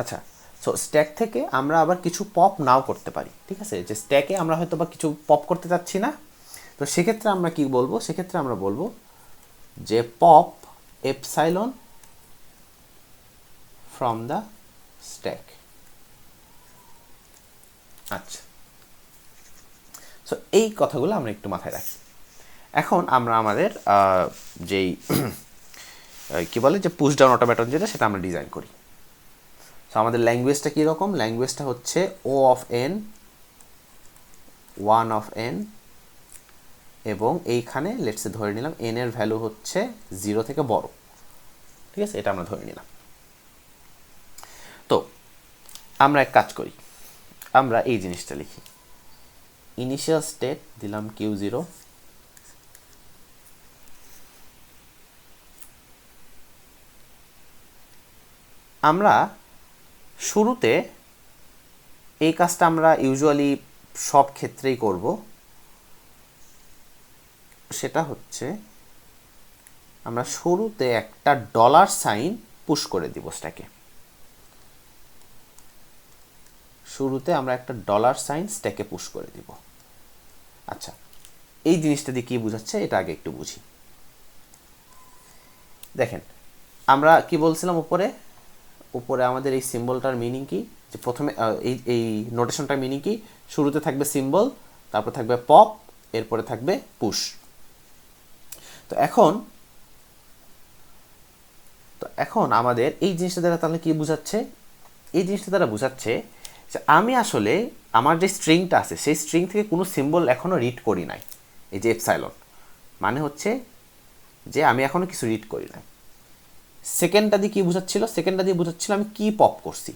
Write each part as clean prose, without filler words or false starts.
আচ্ছা, so stack থেকে আমরা আবার কিছু পপ নাও করতে পারি, ঠিক আছে? যে স্ট্যাকে আমরা হয়তো বা কিছু পপ করতে চাচ্ছি না, তো সেক্ষেত্রে আমরা কি বলবো? সেক্ষেত্রে আমরা বলবো যে pop epsilon from the stack. আচ্ছা, সো এই কথাগুলো আমরা একটু মাথায় রাখি। এখন আমরা আমাদের যেই কি বলে যে পুশ ডাউন অটোমেটন যেটা, সেটা আমরা ডিজাইন করি। সো আমাদের ল্যাঙ্গুয়েজটা কীরকম? ল্যাঙ্গুয়েজটা হচ্ছে O of n, one of n, এবং এইখানে লেটসে ধরে নিলাম এন এর ভ্যালু হচ্ছে 0 থেকে বড়, ঠিক আছে? এটা আমরা ধরে নিলাম। তো আমরা এক কাজ করি, আমরা এই জিনিসটা লিখি, ইনিশিয়াল স্টেট দিলাম Q0, আমরা শুরুতে এই কাজটা আমরা ইউজুয়ালি সব ক্ষেত্রেই করব, সেটা হচ্ছে আমরা শুরুতে একটা ডলার সাইন পুশ করে দিব স্ট্যাকে। শুরুতে আমরা একটা ডলার সাইন স্ট্যাকে পুশ করে দিব। আচ্ছা, এই জিনিসটা দিয়ে কী বোঝাচ্ছে এটা আগে একটু বুঝি। দেখেন, আমরা কি বলছিলাম উপরে? উপরে আমাদের এই সিম্বলটার মিনিং কি? যে প্রথমে এই নোটেশনটার মিনিং কি? শুরুতে থাকবে সিম্বল, তারপর থাকবে পপ, এরপরে থাকবে পুশ। তো এখন আমাদের এই জিনিসটা দ্বারা তাহলে কি বোঝাচ্ছে? এই জিনিসটা দ্বারা বোঝাচ্ছে যে আমি আসলে আমার যে স্ট্রিংটা আছে সেই স্ট্রিং থেকে কোনো সিম্বল এখনও রিড করি নাই, এই যে এপসাইলন, মানে হচ্ছে যে আমি এখনও কিছু রিড করি নাই। সেকেন্ডটা দিয়ে কী বোঝাচ্ছিল? সেকেন্ডটা দিয়ে বোঝাচ্ছিল আমি কি পপ করছি।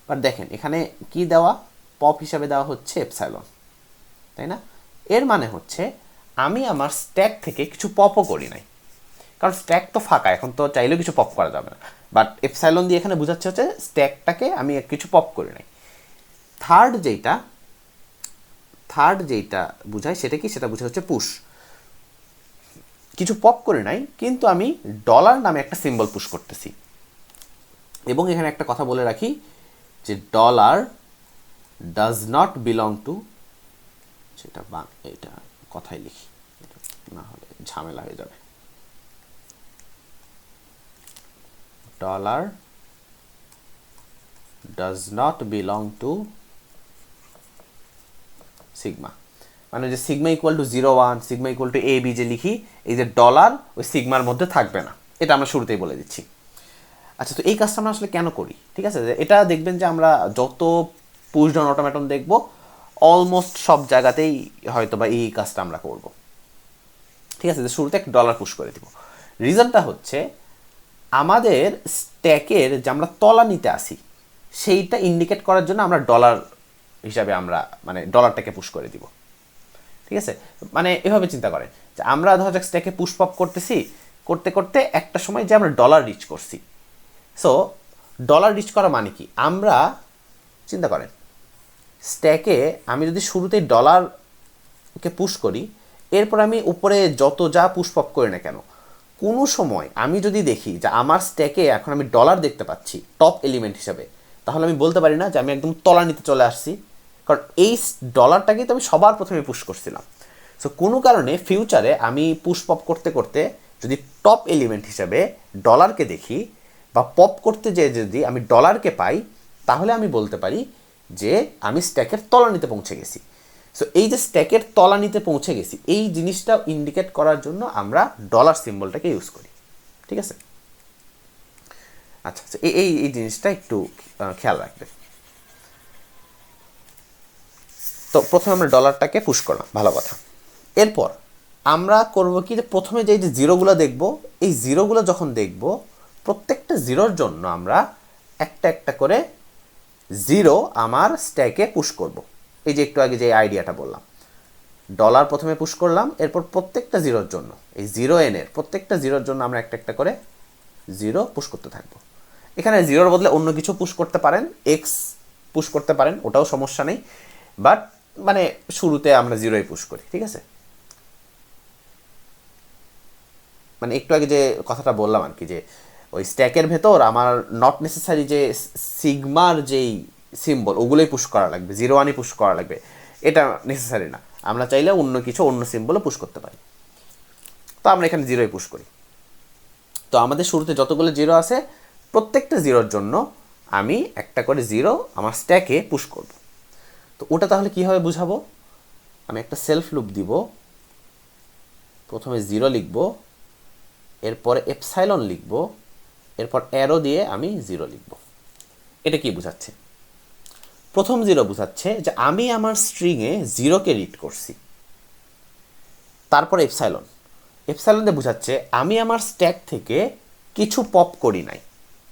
বাট দেখেন এখানে কি দেওয়া? পপ হিসাবে দেওয়া হচ্ছে এপসাইলন, তাই না? এর মানে হচ্ছে আমি আমার স্ট্যাক থেকে কিছু পপও করি নাই, কারণ স্ট্যাক তো ফাঁকা, এখন তো চাইলেও কিছু পপ করা যাবে না। বাট এপসাইলন দিয়ে এখানে বোঝাচ্ছে হচ্ছে স্ট্যাকটাকে আমি কিছু পপ করি নাই। থার্ড যেইটা বোঝায় সেটা কি? সেটা বোঝায় হচ্ছে পুশ। কিছু পপ করে নাই, কিন্তু আমি ডলার নামে একটা সিম্বল পুশ করতেছি। এবং এখানে একটা কথা বলে রাখি যে dollar does not belong to, সেটা এটা কথাই লিখি, না হলে ঝামেলা হয়ে যাবে। Dollar does not belong to sigma, মানে যে sigma equal to 0, 1, sigma equal to AB যে লিখি, এই যে ডলার ওই সিগমার মধ্যে থাকবে না, এটা আমরা শুরুতেই বলে দিচ্ছি। আচ্ছা, তো এই কাজটা আমরা আসলে কেন করি? ঠিক আছে, এটা দেখবেন যে আমরা যত পুশ ডাউন অটোমেটন দেখব অলমোস্ট সব জায়গাতেই হয়তো বা এই কাজটা আমরা করব। ঠিক আছে, যে শুরুতে একটা ডলার পুশ করে দিব। রিজনটা হচ্ছে আমাদের স্ট্যাকের যে আমরা তলানিতে আসি সেইটা ইন্ডিকেট করার জন্য আমরা ডলার হিসাবে আমরা মানে ডলারটাকে পুশ করে দিব। ঠিক আছে, মানে এভাবে চিন্তা করেন যে আমরা ধরা যাক স্ট্যাকে পুশ পপ করতেছি, করতে করতে একটা সময় যে আমরা ডলার রিচ করছি। সো ডলার রিচ করা মানে কি? আমরা চিন্তা করেন স্ট্যাকে আমি যদি শুরুতেই ডলারকে পুশ করি, এরপর আমি উপরে যত যা পুশ পপ করি না কেন, কোনো সময় আমি যদি দেখি যে আমার স্ট্যাকে এখন আমি ডলার দেখতে পাচ্ছি টপ এলিমেন্ট হিসাবে, তাহলে আমি বলতে পারি না যে আমি একদম তলানিতে চলে আসছি, কারণ এই ডলারটাকেই তো আমি সবার প্রথমে পুশ করছিলাম। সো কোনো কারণে ফিউচারে আমি পুশ পপ করতে করতে যদি টপ এলিমেন্ট হিসাবে ডলারকে দেখি বা পপ করতে যেয়ে যদি আমি ডলারকে পাই, তাহলে আমি বলতে পারি যে আমি স্ট্যাকের তলানিতে পৌঁছে গেছি। সো এই যে স্ট্যাকের তলানিতে পৌঁছে গেছি, এই জিনিসটা ইন্ডিকেট করার জন্য আমরা ডলার সিম্বলটাকে ইউজ করি। ঠিক আছে? আচ্ছা, এই এই এই জিনিসটা একটু খেয়াল রাখবে। তো প্রথমে আমরা ডলারটাকে পুশ করলাম, ভালো কথা। এরপর আমরা করব কি, যে প্রথমে যে জিরোগুলো দেখব, এই জিরোগুলো যখন দেখব প্রত্যেকটা জিরোর জন্য আমরা একটা একটা করে জিরো আমার স্ট্যাকে পুশ করব। এই যে একটু আগে যে আইডিয়াটা বললাম, ডলার প্রথমে পুশ করলাম, এরপর প্রত্যেকটা জিরোর জন্য এই 0n-এর প্রত্যেকটা জিরোর জন্য আমরা একটা একটা করে জিরো পুশ করতে থাকবো। এখানে জিরোর বদলে অন্য কিছু পুশ করতে পারেন, এক্স পুশ করতে পারেন, ওটাও সমস্যা নেই। বাট মানে শুরুতে আমরা জিরোই পুশ করি। ঠিক আছে, মানে একটু আগে যে কথাটা বললাম আর কি, যে ওই স্ট্যাকের ভেতর আমার নট নেসেসারি যে সিগমার যেই সিম্বল ওগুলোই পুশ করা লাগবে, 0 1ই পুশ করা লাগবে, এটা নেসেসারি না। আমরা চাইলে অন্য কিছু অন্য সিম্বলও পুশ করতে পারি। তো আমরা এখানে 0ই পুশ করি। তো আমাদের শুরুতে যতগুলো 0 আছে প্রত্যেকটা 0-র জন্য আমি একটা করে 0 আমার স্ট্যাকে পুশ করব। তো ওটা তাহলে কীভাবে বুঝাবো? আমি একটা সেলফ লুপ দিব, প্রথমে 0 লিখব, এরপরে এপসাইলন লিখব, এরপর অ্যারো দিয়ে আমি 0 লিখব। এটা কি বোঝাচ্ছে? প্রথম 0 বোঝাচ্ছে যে আমি আমার স্ট্রিংয়ে 0কে রিড করছি। তারপর এপসাইলন, এপসাইলন দিয়ে বোঝাচ্ছে আমি আমার স্ট্যাক থেকে কিছু পপ করি নাই,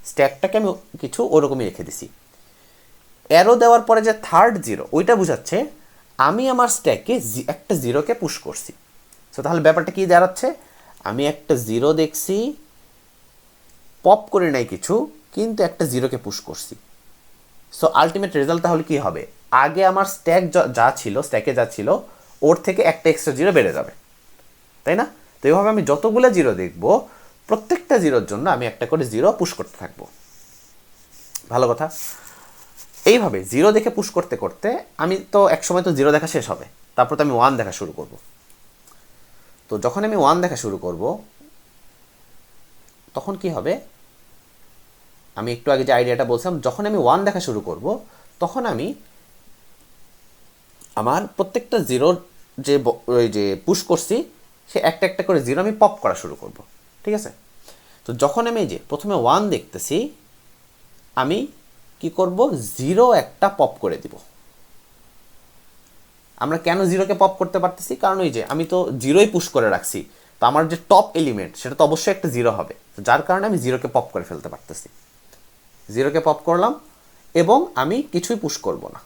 স্ট্যাকটাকে আমি কিছু ওরকমই রেখে দিছি। অ্যারো দেওয়ার পরে যে থার্ড 0 ওইটা বোঝাচ্ছে আমি আমার স্ট্যাকে একটা 0কে পুশ করছি। সো তাহলে ব্যাপারটা কি দাঁড়াচ্ছে? আমি একটা 0 দেখছি, পপ করি নাই কিছু, কিন্তু একটা 0কে পুশ করছি। সো আলটিমেট রেজাল্ট তাহলে কি হবে? আগে আমার স্ট্যাক যা ছিল, স্ট্যাকে যা ছিল ওর থেকে একটা এক্সট্রা 0 বেড়ে যাবে, তাই না? তো এইভাবে আমি যতগুলো 0 দেখব প্রত্যেকটা 0-র জন্য আমি একটা করে 0 পুশ করতে থাকবো। ভালো কথা। এইভাবে 0 দেখে পুশ করতে করতে আমি তো একসময় তো 0 দেখা শেষ হবে, তারপর তো আমি 1 দেখা শুরু করব। তো যখন আমি 1 দেখা শুরু করব তখন কি হবে? আমি একটু আগে যে আইডিয়াটা বলছিলাম, যখন আমি 1 দেখা শুরু করব তখন আমি আমার প্রত্যেকটা 0 যে ওই যে পুশ করছি সে একটা একটা করে 0 আমি পপ করা শুরু করব। ঠিক আছে? তো যখন আমি যে প্রথমে 1 দেখতেছি আমি কি করব? 0 একটা পপ করে দিব। আমরা কেন 0কে পপ করতে পারতেছি? কারণ ওই যে আমি তো 0ই পুশ করে রাখছি, তো আমার যে টপ এলিমেন্ট সেটা তো অবশ্যই একটা 0 হবে, তো যার কারণে আমি 0কে পপ করে ফেলতে পারতেছি। 0কে পপ করলাম এবং আমি কিছুই পুশ করব না।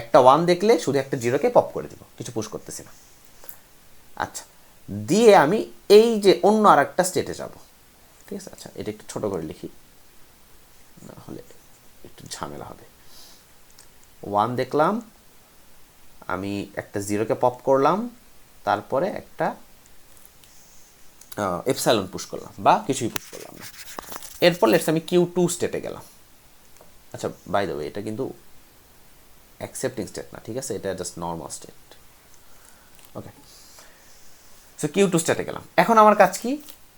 একটা 1 দেখলে শুধু একটা 0কে পপ করে দিব, কিছু পুশ করতেছি না। আচ্ছা, দিয়ে আমি এই যে অন্য আর একটা স্টেটে যাব। ঠিক আছে? আচ্ছা, এটা একটু ছোট করে লিখি, নাহলে একটু ঝামেলা হবে। 1 দেখলাম, আমি একটা 0কে পপ করলাম, তারপরে একটা এপসাইলন পুশ করলাম বা কিছুই পুশ করলাম না। এরপর লেটস আমি Q2 স্টেটে গেলাম। আচ্ছা, বাই দ্য ওয়ে এটা কিন্তু অ্যাকসেপ্টিং স্টেট না, ঠিক আছে? এটা জাস্ট নর্মাল স্টেট। ওকে, সো Q2 স্টেটে গেলাম। এখন আমার কাজ কি?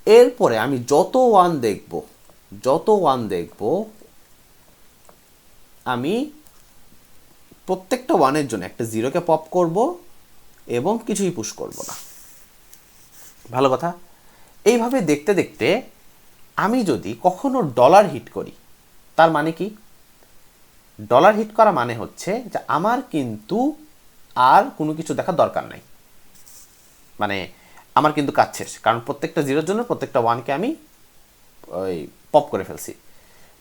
এরপরে আমি যত 1 দেখব আমি প্রত্যেকটা 1-এর জন্য একটা 0কে পপ করব এবং কিছুই পুশ করব না। ভালো কথা। এইভাবে দেখতে দেখতে আমি যদি কখনো ডলার হিট করি, তার মানে কি? ডলার হিট করা মানে হচ্ছে যে আমার কিন্তু আর কোনো কিছু দেখার দরকার নাই, মানে আমার কিন্তু কাজ শেষ, কারণ প্রত্যেকটা 0-র জন্য প্রত্যেকটা 1কে আমি ওই পপ করে ফেলছি।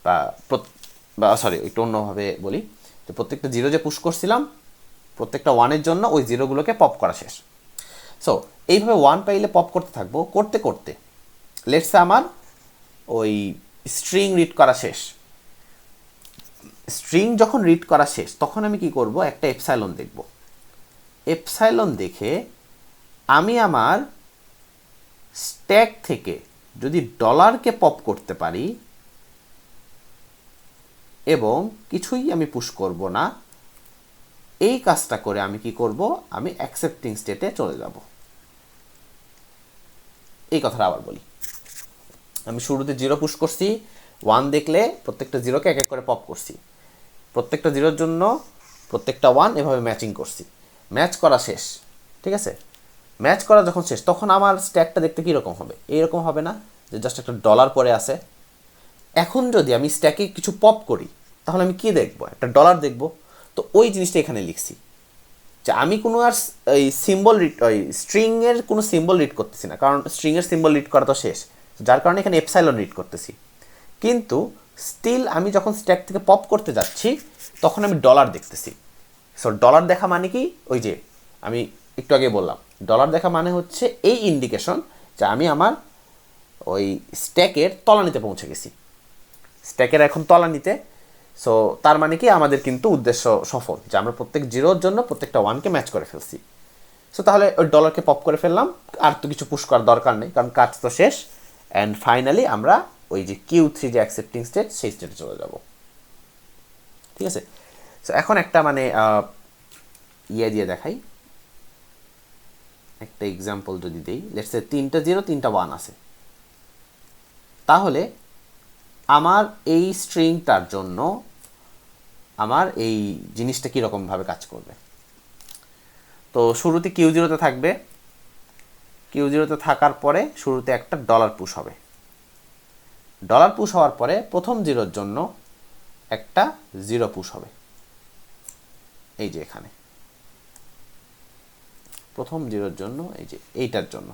বা সরি, একটু অন্যভাবে বলি, যে প্রত্যেকটা 0 যে পুশ করছিলাম প্রত্যেকটা 1-এর জন্য ওই 0গুলোকে পপ করা শেষ। সো এইভাবে 1 পাইলে পপ করতে থাকবো, করতে করতে লেটসে আমার ওই স্ট্রিং রিড করা শেষ। স্ট্রিং যখন রিড করা শেষ তখন আমি কি করব? একটা এপসাইলন দেখব। এপসাইলন দেখে আমি আমার স্ট্যাক থেকে যদি ডলারকে পপ করতে পারি এবং কিছুই আমি পুশ করব না, এই কাজটা করে আমি কি করব? আমি অ্যাকসেপ্টিং স্টেটে চলে যাব। এই কথাটা আবার বলি, আমি শুরুতে 0 পুশ করছি, 1 দেখলে প্রত্যেকটা 0কে এক এক করে পপ করছি, প্রত্যেকটা 0-র জন্য প্রত্যেকটা 1 এভাবে ম্যাচিং করছি। ম্যাচ করা শেষ, ঠিক আছে? ম্যাচ করা যখন শেষ তখন আমার স্ট্যাকটা দেখতে কীরকম হবে? এইরকম হবে না যে জাস্ট একটা ডলার পরে আছে? এখন যদি আমি স্ট্যাকে কিছু পপ করি তাহলে আমি কি দেখব? একটা ডলার দেখব। তো ওই জিনিসটা এখানে লিখছি যে আমি কোনো আর ওই সিম্বল রিড, ওই স্ট্রিংয়ের কোনো সিম্বল রিড করতেছি না, কারণ স্ট্রিংয়ের সিম্বল রিড করা তো শেষ, যার কারণে এখানে এপসাইলন রিড করতেছি। কিন্তু স্টিল আমি যখন স্ট্যাক থেকে পপ করতে যাচ্ছি তখন আমি ডলার দেখতেছি। সো ডলার দেখা মানে কি? ওই যে আমি একটু আগে বললাম, ডলার দেখা মানে হচ্ছে এই ইন্ডিকেশন যে আমি আমার ওই স্ট্যাকের তলানিতে পৌঁছে গেছি, স্ট্যাকের এখন তলানিতে। সো তার মানে কি আমাদের কিন্তু উদ্দেশ্য সফল, যে আমরা প্রত্যেক 0-র জন্য প্রত্যেকটা 1কে ম্যাচ করে ফেলছি। সো তাহলে ওই ডলারকে পপ করে ফেললাম, আর তো কিছু পুশ করার দরকার নেই কারণ কাজ তো শেষ। অ্যান্ড ফাইনালি আমরা ওই যে Q3 যে অ্যাকসেপ্টিং স্টেট সেই স্টেটে চলে যাব। ঠিক আছে, সো এখন একটা মানে ইয়ে দিয়ে দেখাই, একটা এক্সাম্পল যদি দেই, লেটস সে 3টা 0 3টা 1 আছে, তাহলে আমার এই স্ট্রিংটার জন্য আমার এই জিনিসটা কীরকমভাবে কাজ করবে। তো শুরুতে Q0-তে থাকবে, Q0-তে থাকার পরে শুরুতে একটা ডলার পুশ হবে, ডলার পুশ হওয়ার পরে প্রথম 0-র জন্য একটা 0 পুশ হবে, এই যে এখানে প্রথম 0-র জন্য, এই যে এইটার জন্য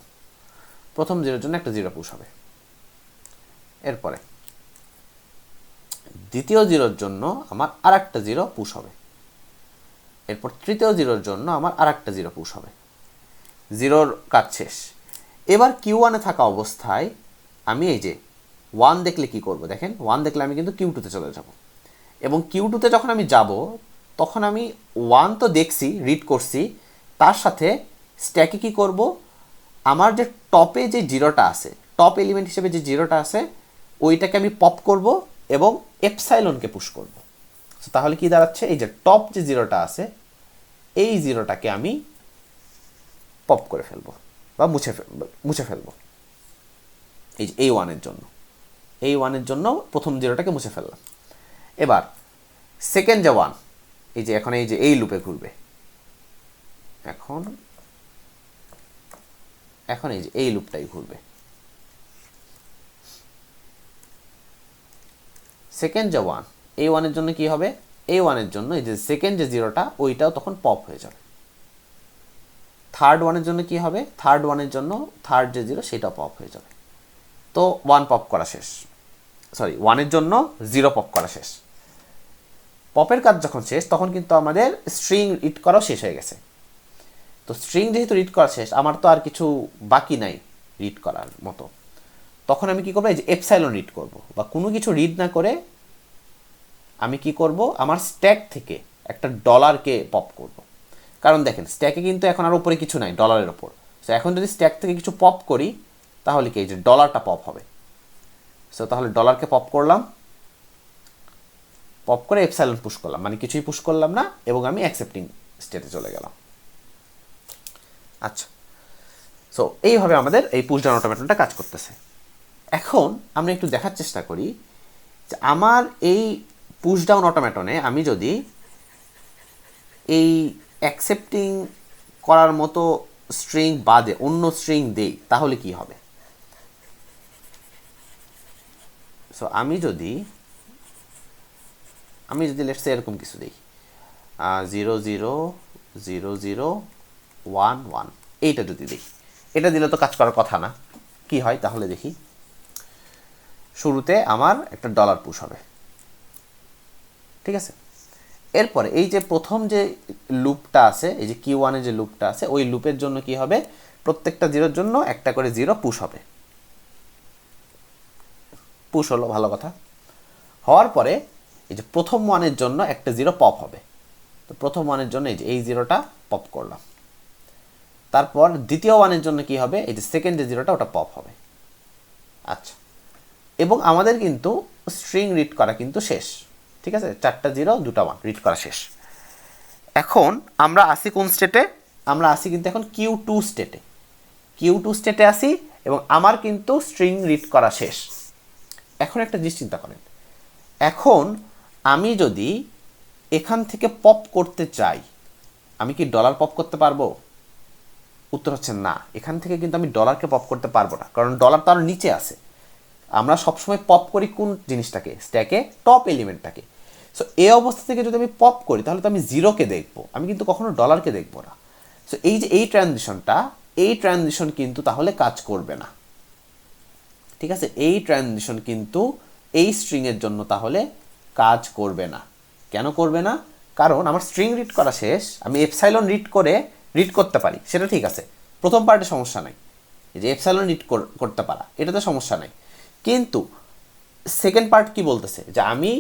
প্রথম 0-র জন্য একটা 0 পুশ হবে। এরপরে দ্বিতীয় 0-র জন্য আমার আর একটা 0 পুশ হবে, এরপর তৃতীয় 0-র জন্য আমার আর একটা 0 পুশ হবে, 0-র কাজ শেষ। এবার Q1-এ থাকা অবস্থায় আমি এই যে 1 দেখলে কি করব, দেখেন 1 দেখলে আমি কিন্তু Q2-তে চলে যাব, এবং Q2-তে যখন আমি যাব তখন আমি 1 তো দেখছি, রিড করছি, তার সাথে স্ট্যাকে কি করব, আমার যে টপে যে 0টা আছে, টপ এলিমেন্ট হিসেবে যে 0টা আছে ওইটাকে আমি পপ করব এবং এপসাইলনকে পুশ করব। তাহলে কি দাঁড়াচ্ছে, এই যে টপ যে 0টা আছে এই 0টাকে আমি পপ করে ফেলবো বা মুছে ফেলবো, এই যে এই 1-এর জন্য, এই 1-এর জন্য প্রথম 0টাকে মুছে ফেললাম। এবার সেকেন্ড যে 1, এই যে এখন এই যে এই লুপে ঘুরবে, এখন এই যে এই লুপটাই ঘুরবে। সেকেন্ড যে 1, এই 1-এর জন্য কি হবে, এই 1-এর জন্য এই যে সেকেন্ড যে 0টা ওইটাও তখন পপ হয়ে যাবে। থার্ড 1-এর জন্য কি হবে, থার্ড 1-এর জন্য থার্ড যে 0 সেটাও পপ হয়ে যাবে। তো 1 পপ করা শেষ, সরি 1-এর জন্য 0 পপ করা শেষ। পপের কাজ যখন শেষ তখন কিন্তু আমাদের স্ট্রিং রিড করাও শেষ হয়ে গেছে। তো স্ট্রিং যেহেতু রিড করা শেষ, আমার তো আর কিছু বাকি নাই রিড করার মতো, তখন আমি কি করবো, এই যে এপসাইলন রিড করব, বা কোনো কিছু রিড না করে আমি কি করব, আমার স্ট্যাক থেকে একটা ডলারকে পপ করব। কারণ দেখেন স্ট্যাকে কিন্তু এখন আর উপরে কিছু নাই ডলারের ওপর, সো এখন যদি স্ট্যাক থেকে কিছু পপ করি তাহলে কি এই যে ডলারটা পপ হবে। সো তাহলে ডলারকে পপ করলাম, পপ করে এপসাইলন পুশ করলাম, মানে কিছুই পুশ করলাম না, এবং আমি অ্যাকসেপ্টিং স্টেটে চলে গেলাম। আচ্ছা, সো এইভাবে আমাদের এই পুশ ডাউন অটোমেটনটা কাজ করতেছে। এখন আমরা একটু দেখার চেষ্টা করি যে আমার এই পুশ ডাউন অটোমেটনে আমি যদি এই অ্যাকসেপ্টিং করার মতো স্ট্রিং বাদে অন্য স্ট্রিং দেই তাহলে কি হবে। সো আমি যদি লেটস সে এরকম কিছু দিই 0 0 0 0 1 1, এইটা যদি দিই, এটা দিলে তো কাজ করার কথা না, কি হয় তাহলে দেখি। শুরুতে আমার একটা ডলার পুশ হবে, ঠিক আছে। এরপরে এই যে প্রথম যে লুপটা আছে, এই যে Q1-এ যে লুপটা আছে, ওই লুপের জন্য কি হবে, প্রত্যেকটা 0-র জন্য একটা করে 0 পুশ হবে, পুশ হলো, ভালো কথা। হওয়ার পরে এই যে প্রথম 1-এর জন্য একটা 0 পপ হবে, তো প্রথম 1-এর জন্য এই যে এই 0টা পপ করলাম। তারপর দ্বিতীয় 1-এর জন্য কি হবে, এই যে সেকেন্ড যে 0টা ওটা পপ হবে। আচ্ছা, এবং আমাদের কিন্তু স্ট্রিং রিড করা কিন্তু শেষ, ঠিক আছে, 4টা 0 2টা 1 রিড করা শেষ। এখন আমরা আসি কোন স্টেটে, আমরা আসি কিন্তু এখন Q2 স্টেটে, Q2 স্টেটে আসি, এবং আমার কিন্তু স্ট্রিং রিড করা শেষ। এখন একটা জিনিস চিন্তা করেন, এখন আমি যদি এখান থেকে পপ করতে চাই, আমি কি ডলার পপ করতে পারবো? উত্তর হচ্ছে না, এখান থেকে কিন্তু আমি ডলারকে পপ করতে পারবো না, কারণ ডলার তার নিচে আছে। আমরা সবসময় পপ করি কোন জিনিসটাকে, স্ট্যাকে টপ এলিমেন্টটাকে। সো এই অবস্থা থেকে যদি আমি পপ করি তাহলে তো আমি 0কে দেখবো, আমি কিন্তু কখনো ডলারকে দেখবো না। সো এই যে এই ট্রানজিশন কিন্তু তাহলে কাজ করবে না, ঠিক আছে। এই ট্রানজিশন কিন্তু এই স্ট্রিংয়ের জন্য তাহলে কাজ করবে না। কেন করবে না? কারণ আমার স্ট্রিং রিড করা শেষ, আমি এপসাইলন রিড করতে পারি, সেটা ঠিক আছে, প্রথম পার্টে সমস্যা নাই, এই যে এপসাইলন রিড করতে পারা এটাতে সমস্যা নাই। কিন্তু সেকেন্ড পার্ট কি বলতেছে, যে আমি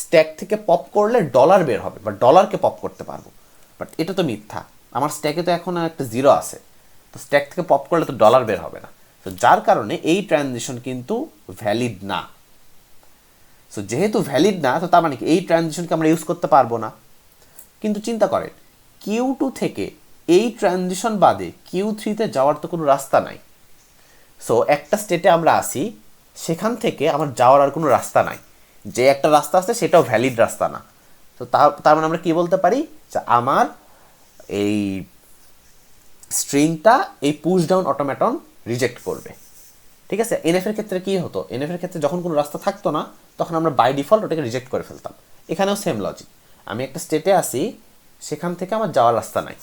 স্ট্যাক থেকে পপ করলে ডলার বের হবে বা ডলারকে পপ করতে পারবো, বাট এটা তো মিথ্যা। আমার স্ট্যাকে তো এখন একটা 0 আছে, তো স্ট্যাক থেকে পপ করলে তো ডলার বের হবে না। তো যার কারণে এই ট্রানজিশন কিন্তু ভ্যালিড না, সো যেহেতু ভ্যালিড না, তো তার মানে কি এই ট্রানজিশনকে আমরা ইউজ করতে পারবো না। কিন্তু চিন্তা করেন Q2 থেকে এই ট্রানজিশন বাদে Q3-তে যাওয়ার তো কোনো রাস্তা নাই। সো একটা স্টেটে আমরা আসি, সেখান থেকে আমার যাওয়ার আর কোনো রাস্তা নাই। যে একটা রাস্তা আছে সেটাও ভ্যালিড রাস্তা না। তো তার মানে আমরা কি বলতে পারি যে আমার এই স্ট্রিংটা এই পুশ ডাউন অটোমেটন রিজেক্ট করবে। ঠিক আছে, এনএফ এর ক্ষেত্রে কি হতো, এনএফ এর ক্ষেত্রে যখন কোনো রাস্তা থাকতো না তখন আমরা বাই ডিফল্ট ওটাকে রিজেক্ট করে ফেলতাম। এখানেও সেম লজিক, আমি একটা স্টেটে আসি, সেখান থেকে আমার যাওয়ার রাস্তা নাই,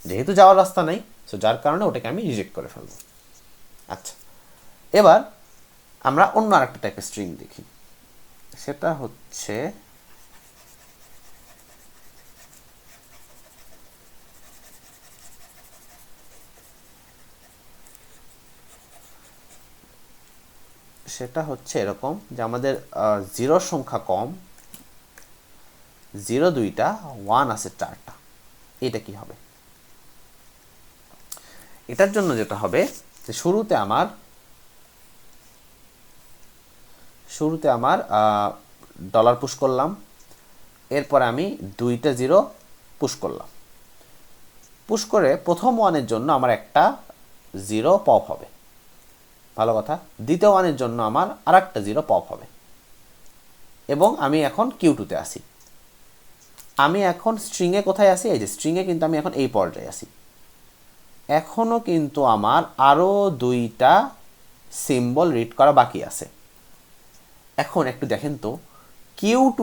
যেহেতু যাওয়ার রাস্তা নাই সো যার কারণে ওটাকে আমি রিজেক্ট করে ফেলবো। আচ্ছা, এবার আমরা অন্য আরেকটা টাইপের স্ট্রিং দেখি, সেটা হচ্ছে এরকম যে আমাদের জিরোর সংখ্যা কম, 0 2টা, 1 আছে 4টা। এটা কি হবে? এটার জন্য যেটা হবে যে শুরুতে আমার ডলার পুশ করলাম, এরপর আমি 2টা 0 পুশ করলাম। পুশ করে প্রথম 1-এর জন্য আমার একটা 0 পপ হবে, ভালো কথা। দ্বিতীয় 1-এর জন্য আমার আর একটা 0 পপ হবে। এবং আমি এখন Q2-তে আসি। আমি এখন স্ট্রিংয়ে কোথায় আসি? এই যে স্ট্রিংয়ে কিন্তু আমি এখন এই পর্যায়ে আসি। এখনও কিন্তু আমার আরও 2টা সিম্বল রিড করা বাকি আছে। এখন একটু দেখেন তো, Q2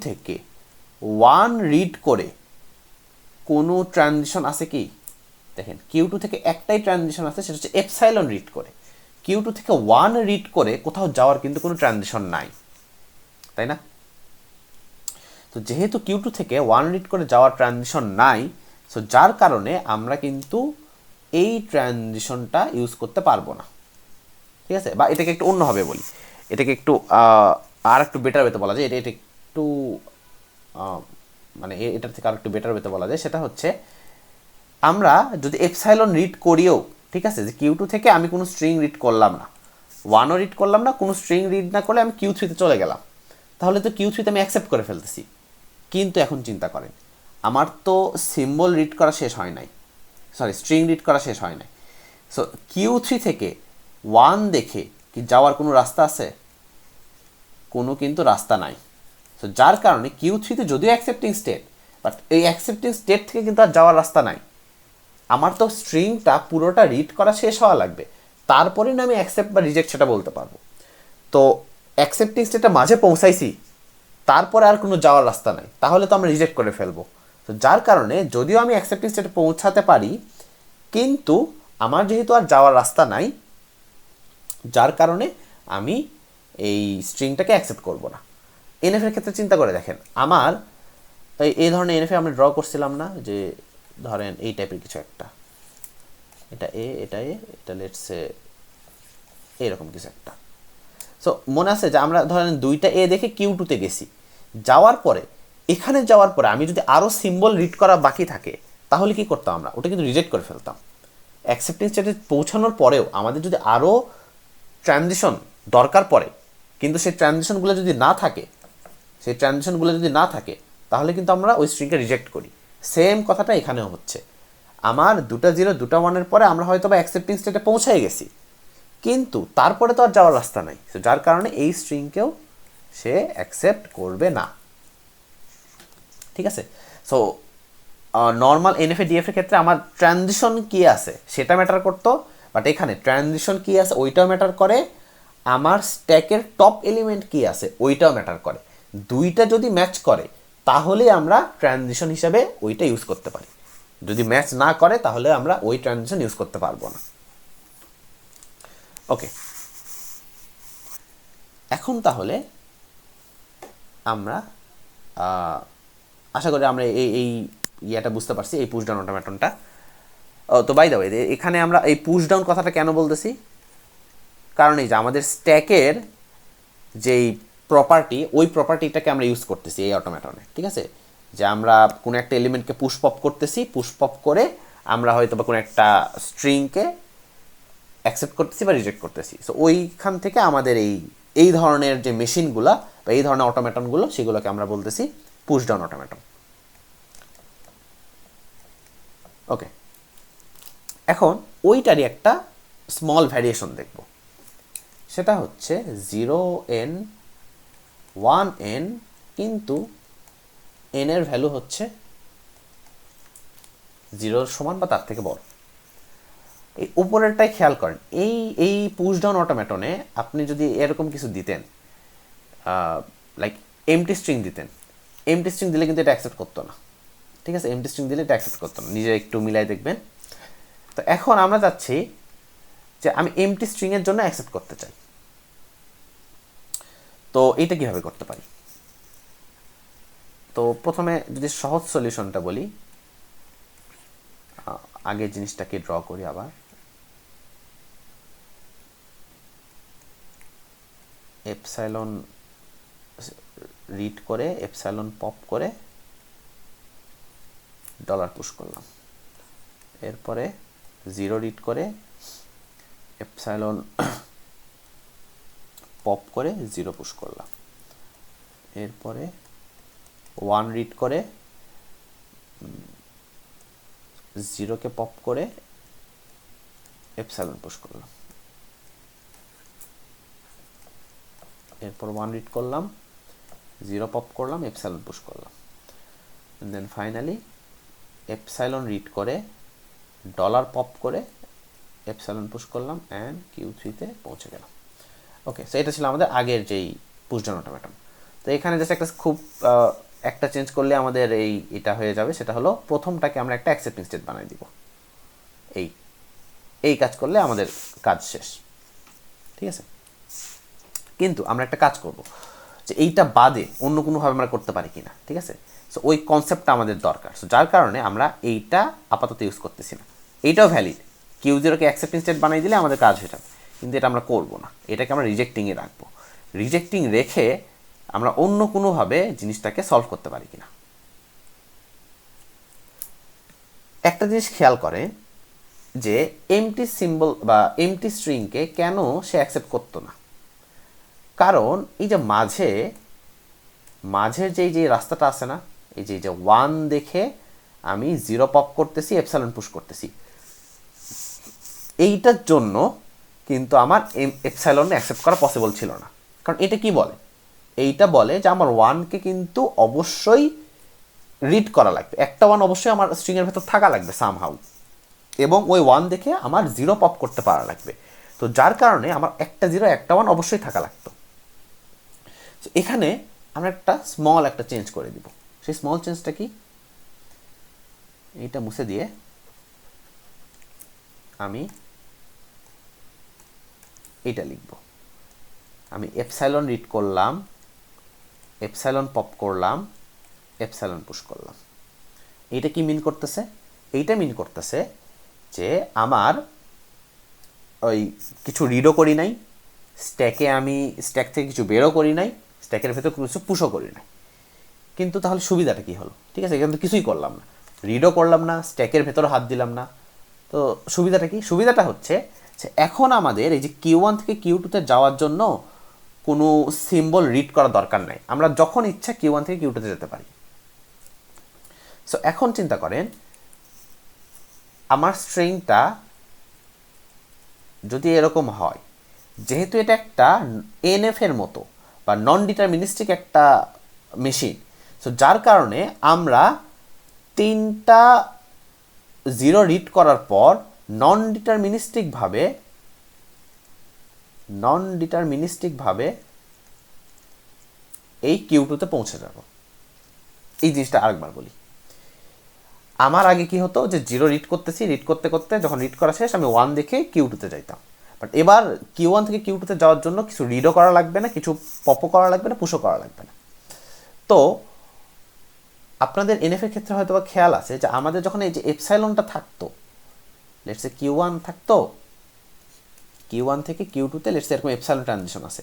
থেকে 1 রিড করে কোনো ট্রানজিশন আছে কি? দেখেন Q2 থেকে একটাই ট্রানজিশন আছে, সেটা হচ্ছে এপসাইলন রিড করে। Q2 থেকে 1 রিড করে কোথাও যাওয়ার কিন্তু কোনো ট্রানজিশন নাই, তাই না? তো যেহেতু Q2 থেকে 1 রিড করে যাওয়ার ট্রানজিশন নাই, সো যার কারণে আমরা কিন্তু এই ট্রানজিশনটা ইউজ করতে পারবো না। ঠিক আছে, বা এটাকে একটু অন্যভাবে বলি, এটাকে একটু আর একটু বেটার ওয়েতে বলা যায়, এটা একটু মানে এটার থেকে আর একটু বেটার ওয়েতে বলা যায়। সেটা হচ্ছে আমরা যদি এপসাইলন রিড করিও, ঠিক আছে, যে Q2 থেকে আমি কোনো স্ট্রিং রিড করলাম না, 1ও রিড করলাম না, কোনো স্ট্রিং রিড না করলে আমি Q3-তে চলে গেলাম, তাহলে তো Q3-তে আমি অ্যাকসেপ্ট করে ফেলতেছি। কিন্তু এখন চিন্তা করেন, আমার তো সিম্বল রিড করা শেষ হয় নাই, সরি স্ট্রিং রিড করা শেষ হয় নাই। সো Q3 থেকে 1 দেখে কি যাওয়ার কোনো রাস্তা আছে? কোনো কিন্তু রাস্তা নাই। সো যার কারণে Q3-তে যদিও অ্যাকসেপ্টিং স্টেট, বাট এই অ্যাকসেপ্টিং স্টেট থেকে কিন্তু আর যাওয়ার রাস্তা নাই। আমার তো স্ট্রিংটা পুরোটা রিড করা শেষ হওয়া লাগবে, তারপরে না আমি অ্যাকসেপ্ট বা রিজেক্ট সেটা বলতে পারবো। তো অ্যাকসেপ্টিং স্টেটটা মাঝে পৌঁছাইছি, তারপরে আর কোনো যাওয়ার রাস্তা নাই, তাহলে তো আমরা রিজেক্ট করে ফেলবো। তো যার কারণে যদিও আমি অ্যাকসেপ্টিং স্টেটে পৌঁছাতে পারি, কিন্তু আমার যেহেতু আর যাওয়ার রাস্তা নাই, যার কারণে আমি এই স্ট্রিংটাকে অ্যাকসেপ্ট করব না। এনএফ এর ক্ষেত্রে চিন্তা করে দেখেন, আমার এই ধরনের এনএফ আমরা ড্র করছিলাম না, যে ধরেন এই টাইপের কিছু একটা, এটা এটা লেটস সে এরকম কিছু একটা। সো মনে আছে যে আমরা ধরেন 2টা দেখে Q2-তে গেছি, যাওয়ার পরে এখানে যাওয়ার পরে আমি যদি আরও সিম্বল রিড করা বাকি থাকে, তাহলে কি করতাম? আমরা ওটা কিন্তু রিজেক্ট করে ফেলতাম। অ্যাকসেপ্টিং স্টেটে পৌঁছানোর পরেও আমাদের যদি আরও ট্রানজিশন দরকার পড়ে, কিন্তু সেই ট্রানজিশনগুলো যদি না থাকে, তাহলে কিন্তু আমরা ওই স্ট্রিংকে রিজেক্ট করি। সেম কথাটা এখানেও হচ্ছে, আমার 2টা 0 2টা 1-এর পরে আমরা হয়তো বা অ্যাকসেপ্টিং স্টেটে পৌঁছাই গেছি, কিন্তু তারপরে তো আর যাওয়ার রাস্তা নাই, যার কারণে এই স্ট্রিংকেও সে অ্যাকসেপ্ট করবে না। ঠিক আছে, সো নর্মাল এনএফএ ডিএফের ক্ষেত্রে আমার ট্রানজিশন কি আছে সেটা ম্যাটার করতো, বাট এখানে ট্রানজিশন কি আছে ওইটাও ম্যাটার করে, আমার স্ট্যাকের টপ এলিমেন্ট কি আছে ওইটাও ম্যাটার করে। 2টা যদি ম্যাচ করে তাহলে আমরা ট্রানজিশন হিসাবে ওইটা ইউজ করতে পারি, যদি ম্যাচ না করে তাহলে আমরা ওই ট্রানজিশন ইউজ করতে পারবো না। ওকে, এখন তাহলে আমরা আশা করি আমরা এই ইয়েটা বুঝতে পারছি, এই পুশ ডাউন অটোমেটনটা। তো বাই দ্য ওয়ে, এখানে আমরা এই পুশ ডাউন কথাটা কেন বলতেছি? কারণ এই যে আমাদের স্ট্যাকের যেই প্রপার্টি, ওই প্রপার্টিটাকে আমরা ইউজ করতেছি এই অটোমেটনে। ঠিক আছে, যে আমরা কোনো একটা এলিমেন্টকে পুশ পপ করতেছি, পুশ পপ করে আমরা হয়তো বা কোনো একটা স্ট্রিংকে অ্যাকসেপ্ট করতেছি বা রিজেক্ট করতেছি। সো ওইখান থেকে আমাদের এই এই ধরনের যে মেশিনগুলা বা এই ধরনের অটোমেটনগুলো সেগুলোকে আমরা বলতেছি পুশ ডাউন অটোমেটন। ওকে, এখন ওইটারই একটা স্মল ভ্যারিয়েশন দেখব, সেটা হচ্ছে 0n 1n, কিন্তু n এর ভ্যালু হচ্ছে 0 সমান বা তার থেকে বড়। এই উপরেরটাই খেয়াল করেন, এই পুশ ডাউন অটোমেটনে আপনি যদি এরকম কিছু দিতেন, লাইক এমটি স্ট্রিং দিতেন, এমটি স্ট্রিং দিলে কিন্তু এটা অ্যাকসেপ্ট করতো না। ঠিক আছে, এমটি স্ট্রিং দিলে এটা অ্যাকসেপ্ট করতো না, নিজে একটু মিলাই দেখবেন। তো এখন আমরা চাচ্ছি যে আমি এমটি স্ট্রিংয়ের জন্য অ্যাকসেপ্ট করতে চাই, তো এইটা কীভাবে করতে পারি? তো প্রথমে যদি সহজ সলিউশনটা বলি, আগের জিনিসটাকে ড্র করি আবার। এপসাইলন রিড করে এপসাইলন পপ করে ডলার পুশ করলাম, এরপরে 0 রিড করে এপসাইলন পপ করে 0 পুশ করলাম, এরপরে 1 রিড করে 0কে পপ করে এপসাইলন পুশ করলাম, এরপর 1 রিড করলাম, 0 পপ করলাম, এপসাইলন পুশ করলাম, দেন ফাইনালি এপসাইলন রিড করে ডলার পপ করে এপসাইলন পুশ করলাম অ্যান্ড Q3-তে পৌঁছে গেলাম। ওকে, সো এটা ছিল আমাদের আগের যেই পুশ ডাউন অটোমেটন। তো এখানে জাস্ট একটা খুব একটা চেঞ্জ করলে আমাদের এটা হয়ে যাবে, সেটা হলো প্রথমটাকে আমরা একটা অ্যাকসেপ্টিং স্টেট বানাই দিব। এই কাজ করলে আমাদের কাজ শেষ। ঠিক আছে, কিন্তু আমরা একটা কাজ করব যে এইটা বাদে অন্য কোনোভাবে আমরা করতে পারি কিনা। ঠিক আছে, সো ওই কনসেপ্টটা আমাদের দরকার, সো যার কারণে আমরা এইটা আপাতত ইউজ করতেছি না। এইটাও ভ্যালিড, Q0-কে অ্যাকসেপ্টিং স্টেট বানাই দিলে আমাদের কাজ হয়ে যাবে, কিন্তু এটা আমরা করব না, এটাকে আমরা রিজেক্টিংয়ে রাখবো। রিজেক্টিং রেখে আমরা অন্য কোনোভাবে জিনিসটাকে সলভ করতে পারি কিনা। একটা জিনিস খেয়াল করে যে এমটি সিম্বল বা এমটি স্ট্রিংকে কেন সে অ্যাকসেপ্ট করতো না, কারণ এই যে মাঝের যে রাস্তাটা আছে না, এই যে 1 দেখে আমি 0 পপ করতেছি, এপসাইলন পুশ করতেছি, এইটার জন্য কিন্তু আমার এপসাইলন অ্যাকসেপ্ট করা পসিবল ছিল না। কারণ এটা কি বলে, এইটা বলে যে আমার 1কে কিন্তু অবশ্যই রিড করা লাগবে, একটা 1 অবশ্যই আমার স্ট্রিংয়ের ভেতর থাকা লাগবে সামহাউ, এবং ওই 1 দেখে আমার 0 পপ করতে পারা লাগবে। তো যার কারণে আমার একটা 0 একটা 1 অবশ্যই থাকা লাগতো। এখানে আমরা একটা স্মল একটা চেঞ্জ করে দিব। সেই স্মল চেঞ্জটা কি, এইটা মুছে দিয়ে আমি এইটা লিখব। আমি এপসাইলন রিড করলাম, এপসাইলন পপ করলাম, এপসাইলন পুশ করলাম। এইটা কি মিন করতেছে? এইটা মিন করতেছে যে আমার ওই কিছু রিডও করি নাই, আমি স্ট্যাক থেকে কিছু বেরও করি নাই, স্ট্যাকের ভেতর কিছু পুশও করি নাই। কিন্তু তাহলে সুবিধাটা কি হলো? ঠিক আছে, এখানে তো কিছুই করলাম না, রিডও করলাম না, স্ট্যাকের ভেতর হাত দিলাম না। তো সুবিধাটা কি? সুবিধাটা হচ্ছে যে এখন আমাদের এই যে Q1 থেকে Q2-তে যাওয়ার জন্য কোনো সিম্বল রিড করার দরকার নাই, আমরা যখন ইচ্ছা Q1 থেকে Q2-তে যেতে পারি। সো এখন চিন্তা করেন, আমার স্ট্রিংটা যদি এরকম হয়, যেহেতু এটা একটা NF এর মতো বা নন ডিটারমিনিস্টিক একটা মেশিন, সো যার কারণে আমরা 3টা 0 রিড করার পর নন ডিটারমিনিস্টিকভাবে এই Q2-তে পৌঁছে যাব। এই জিনিসটা আরেকবার বলি, আমার আগে কি হতো যে 0 রিড করতেছি, রিড করতে করতে যখন রিড করা শেষ আমি 1 দেখে Q2-তে যাইতাম। বাট এবার Q1 থেকে Q2-তে যাওয়ার জন্য কিছু রিডও করা লাগবে না, কিছু পপও করা লাগবে না, পুশও করা লাগবে না। তো আপনাদের NF এর ক্ষেত্রে হয়তো বা খেয়াল আছে যে আমাদের যখন এই যে এপসাইলনটা থাকতো, লেটস সে Q1 থাকতো, Q1 থেকে Q2-তে লেটস সে এরকম এপসাইলন ট্রানজিশন আছে,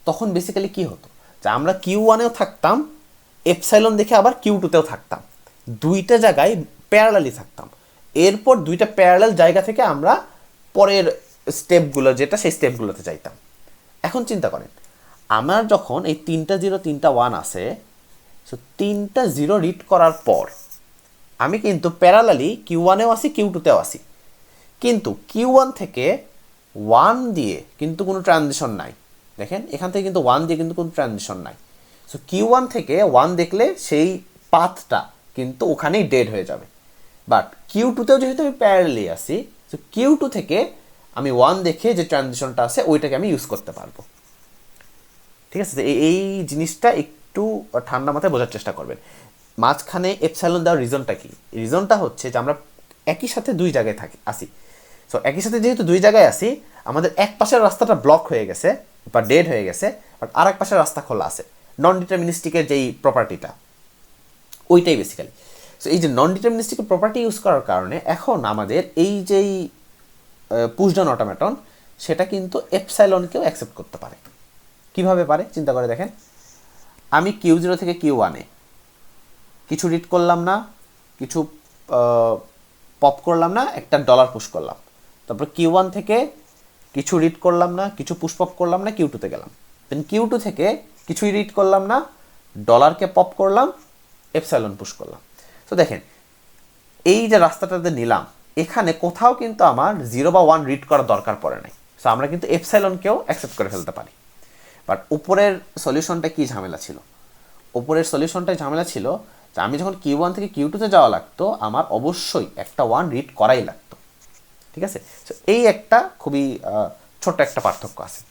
তখন বেসিক্যালি কি হতো যে আমরা Q1-এও থাকতাম, এপসাইলন দেখে আবার Q2-তেও থাকতাম, দুইটা জায়গায় প্যারালালি থাকতাম। এরপর দুইটা প্যারালাল জায়গা থেকে আমরা পরের স্টেপগুলো যেটা সেই স্টেপগুলোতে যাইতাম। এখন চিন্তা করেন, আমার যখন এই 3টা 0 3টা 1 আছে, সো 3টা 0 রিড করার পর আমি কিন্তু প্যারালালি Q1-এও আসি, Q2-তেও আসি, কিন্তু Q1 থেকে 1 দিয়ে কিন্তু কোনো ট্রানজিশন নাই। দেখেন এখান থেকে কিন্তু 1 দিয়ে কিন্তু কোনো ট্রানজিশন নাই। সো Q1 থেকে 1 দেখলে সেই পাথটা কিন্তু ওখানেই ডেড হয়ে যাবে। বাট Q2-তেও যেহেতু আমি প্যারালালি আসি, সো Q2 থেকে আমি 1 দেখে যে ট্রানজিশনটা আছে ওইটাকে আমি ইউজ করতে পারবো। ঠিক আছে, এই জিনিসটা একটু ঠান্ডা মাথায় বোঝার চেষ্টা করবেন। মাঝখানে এপসাইলন দেওয়ার রিজনটা কি? রিজনটা হচ্ছে যে আমরা একই সাথে দুই জায়গায় আসি। সো একই সাথে যেহেতু দুই জায়গায় আসি, আমাদের এক পাশের রাস্তাটা ব্লক হয়ে গেছে বা ডেড হয়ে গেছে, বাট আর এক পাশের রাস্তা খোলা আছে। নন ডিটারমিনিস্টিকের যেই প্রপার্টিটা, ওইটাই বেসিক্যালি। সো এই যে নন ডিটারমিনিস্টিকের প্রপার্টি ইউজ করার কারণে এখন আমাদের এই যেই পুশডাউন অটোমেটন, সেটা কিন্তু এপসাইলনকেও অ্যাকসেপ্ট করতে পারে। কিভাবে পারে চিন্তা করে দেখেন। আমি Q0 থেকে Q1-এ কিছু রিড করলাম না, কিছু পপ করলাম না, একটা ডলার পুশ করলাম। তারপর Q1 থেকে কিছু রিড করলাম না, কিছু পুশ পপ করলাম না, Q2-তে গেলাম। দেন Q2 থেকে কিছুই রিড করলাম না, ডলারকে পপ করলাম, এপসাইলন পুশ করলাম। তো দেখেন এই যে রাস্তাটাতে নিলাম, এখানে কোথাও কিন্তু আমার 0 বা 1 রিড করার দরকার পড়ে নাই। সো আমরা কিন্তু এপসাইলনকেও অ্যাকসেপ্ট করে ফেলতে পারি। বাট উপরের সলিউশনটা কি ঝামেলা ছিল? উপরের সলিউশনটাই ঝামেলা ছিল যে আমি যখন Q1 থেকে Q2-তে যাওয়া লাগতো, আমার অবশ্যই একটা 1 রিড করাই লাগতো। ঠিক আছে, সো এই একটা খুবই ছোট্ট একটা পার্থক্য আছে।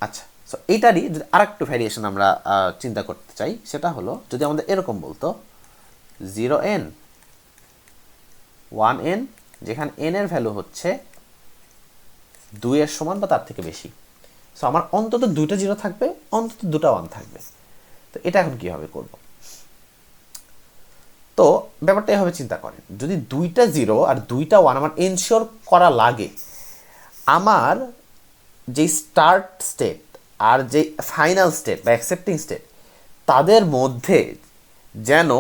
আচ্ছা, সো এইটারই আর একটু ভ্যারিয়েশন আমরা চিন্তা করতে চাই, সেটা হলো যদি আমাদের এরকম বলতো 0n 1n, যেখানে n এর ভ্যালু হচ্ছে 2 এর সমান বা তার থেকে বেশি। সো আমার অন্তত 2টা 0 থাকবে, অন্তত 2টা 1 থাকবে। তো এটা এখন কীভাবে করব? তো ব্যাপারটা এভাবে চিন্তা করেন, যদি 2টা 0 আর 2টা 1 আমার এনশিওর করা লাগে আমার যে স্টার্ট স্টেট আর যে ফাইনাল স্টেট বা অ্যাকসেপ্টিং স্টেট, তাদের মধ্যে যেন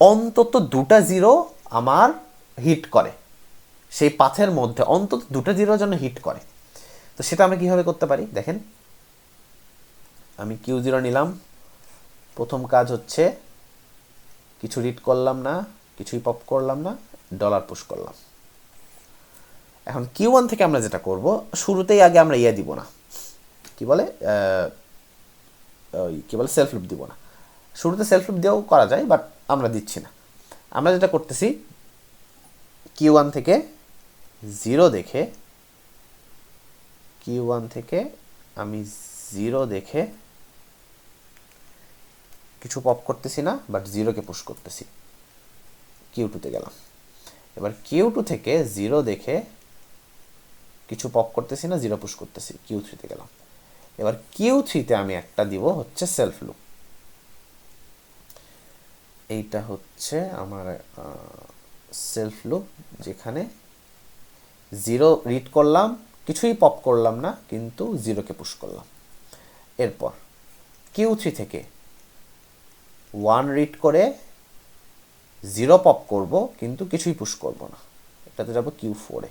অন্তত 2টা 0 আমার হিট করে, সেই পাথের মধ্যে অন্তত 2টা 0 যেন হিট করে। তো সেটা আমি কীভাবে করতে পারি দেখেন। আমি Q0 নিলাম, প্রথম কাজ হচ্ছে কিছু রিড করলাম না, কিছুই পপ করলাম না, ডলার পুশ করলাম। এখন Q1 থেকে আমরা যেটা করব, শুরুতেই আগে আমরা দিব না, কি বলে সেলফ লুপ দিব না। শুরুতে সেলফ লুপ দিয়েও করা যায়, বাট আমরা দিচ্ছি না। আমরা যেটা করতেছি, Q1 থেকে 0 দেখে, Q1 থেকে আমি 0 দেখে কিছু পপ করতেছি না, বাট 0কে পুশ করতেছি, Q2-তে গেলাম। এবার Q2 থেকে 0 দেখে কিছু পপ করতেছি না, 0 পুশ করতেছি, Q3-তে গেলাম। এবার Q3-তে আমি একটা দিব হচ্ছে সেলফ লুপ। এইটা হচ্ছে আমার সেলফ লুপ, যেখানে 0 রিড করলাম, কিছুই পপ করলাম না, কিন্তু 0কে পুশ করলাম। এরপর Q3 থেকে 1 রিড করে 0 পপ করব, কিন্তু কিছুই পুশ করব না, এটাতে যাব Q4-এ।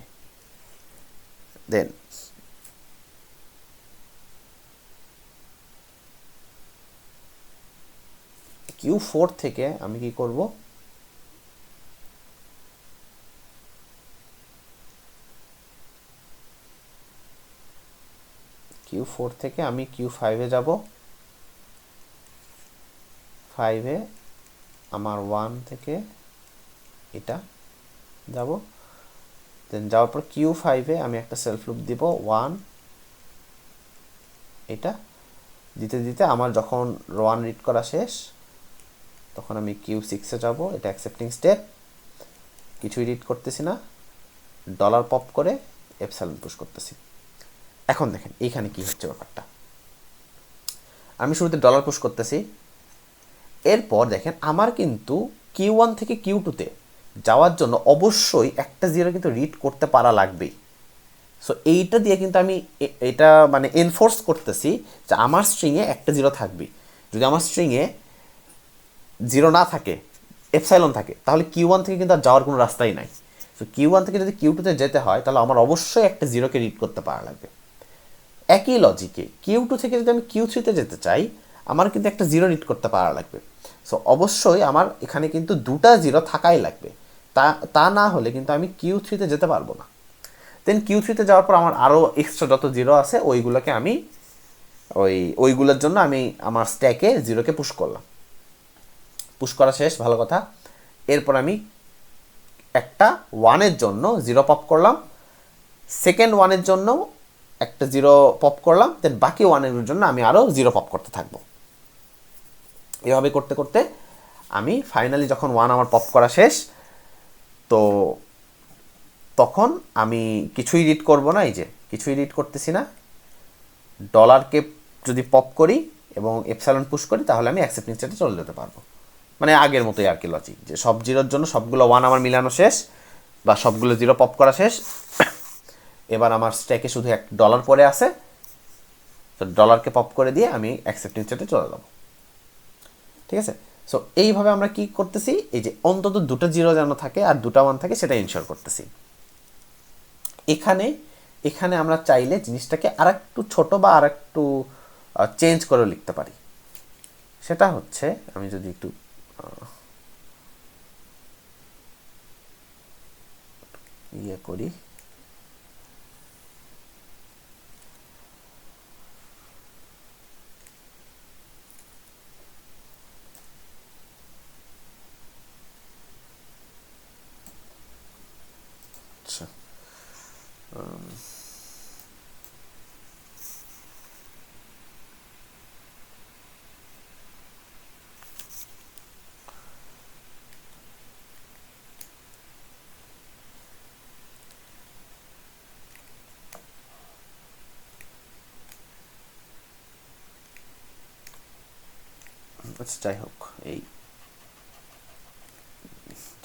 দেন Q4 থেকে আমি কি করব, Q4 থেকে আমি Q5-এ যাব। 5-এ আমার 1 থেকে এটা যাব। দেন যাওয়ার পর Q5-এ আমি একটা সেলফ লুপ দিব 1, এটা দিতে দিতে আমার যখন 1 রিড করা শেষ, তখন আমি Q6-এ যাব। এটা অ্যাকসেপ্টিং স্টেট, কিছুই রিড করতেছি না, ডলার পপ করে এপসাইলন পুশ করতেছি। এখন দেখেন এইখানে কি হচ্ছে ব্যাপারটা। আমি শুরুতে ডলার পুশ করতেছি, এরপর দেখেন আমার কিন্তু Q1 থেকে Q2-তে যাওয়ার জন্য অবশ্যই একটা 0 কিন্তু রিড করতে পারা লাগবেই। সো এইটা দিয়ে কিন্তু আমি এটা মানে এনফোর্স করতেছি যে আমার স্ট্রিংয়ে একটা 0 থাকবেই। যদি আমার স্ট্রিংয়ে 0 না থাকে, এপসাইলন থাকে, তাহলে Q1 থেকে কিন্তু আর যাওয়ার কোনো রাস্তাই নাই। সো Q1 থেকে যদি Q2-তে যেতে হয়, তাহলে আমার অবশ্যই একটা 0কে রিড করতে পারা লাগবে। একই লজিকে Q2 থেকে যদি আমি Q3-তে যেতে চাই, আমার কিন্তু একটা জিরো রিড করতে পারা লাগবে। সো অবশ্যই আমার এখানে কিন্তু দুটা জিরো থাকাই লাগবে, তা না হলে কিন্তু আমি Q3-তে যেতে পারবো না। দেন Q3-তে যাওয়ার পর আমার আরও এক্সট্রা যত জিরো আছে ওইগুলোকে আমি ওইগুলোর জন্য আমি আমার স্ট্যাকে জিরোকে পুশ করলাম। পুশ করা শেষ, ভালো কথা। এরপর আমি একটা ওয়ানের জন্য জিরো পপ করলাম, সেকেন্ড ওয়ানের জন্য একটা জিরো পপ করলাম, দেন বাকি ওয়ানের জন্য আমি আরও জিরো পপ করতে থাকবো। এভাবে করতে করতে আমি ফাইনালি যখন ওয়ান আমার পপ করা শেষ, তো তখন আমি কিছুই রিড করব না, এই যে কিছুই রিড করতেছি না, ডলারকে যদি পপ করি এবং এপসাইলন পুশ করি তাহলে আমি অ্যাকসেপ্টিং স্টেটে চলে যেতে পারবো। মানে আগের মতোই আর কি লজিক, যে সব জিরোর জন্য সবগুলো ওয়ান আমার মিলানো শেষ বা সবগুলো জিরো পপ করা শেষ। এবার আমার স্ট্যাকে শুধু $1 পরে আছে, তো ডলারকে পপ করে দিয়ে আমি অ্যাকসেপ্টিং স্টেটে চলে যাবো। ঠিক আছে, সো এইভাবে আমরা কি করতেছি, এই যে অন্তত দুটো জিরো যেন থাকে আর দুটা ওয়ান থাকে সেটা ইনশিওর করতেছি। এখানে আমরা চাইলে জিনিসটাকে আর একটু ছোটো বা আর একটু চেঞ্জ করে লিখতে পারি। সেটা হচ্ছে, আমি যদি একটু ইয়ে করি, আচ্ছা যাই হোক, এই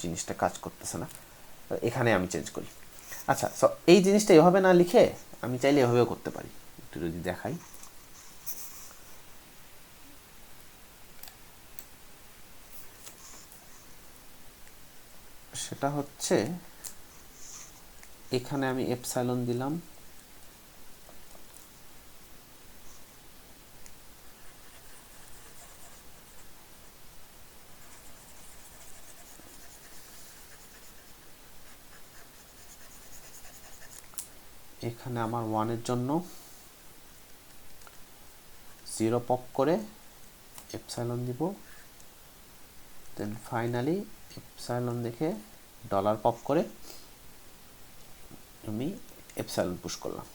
জিনিসটা কাজ করতেছে না, এখানে আমি চেঞ্জ করি। আচ্ছা, সো এই জিনিসটা এভাবে না লিখে আমি চাইলে এভাবেও করতে পারি, একটু যদি দেখাই। সেটা হচ্ছে, এখানে আমি এপসাইলন দিলাম, এখানে আমার ওয়ানের জন্য জিরো পপ করে এপসাইলন দিব, দেন ফাইনালি এপসাইলন দেখে ডলার পপ করে আমি এপসাইলন পুশ করলাম।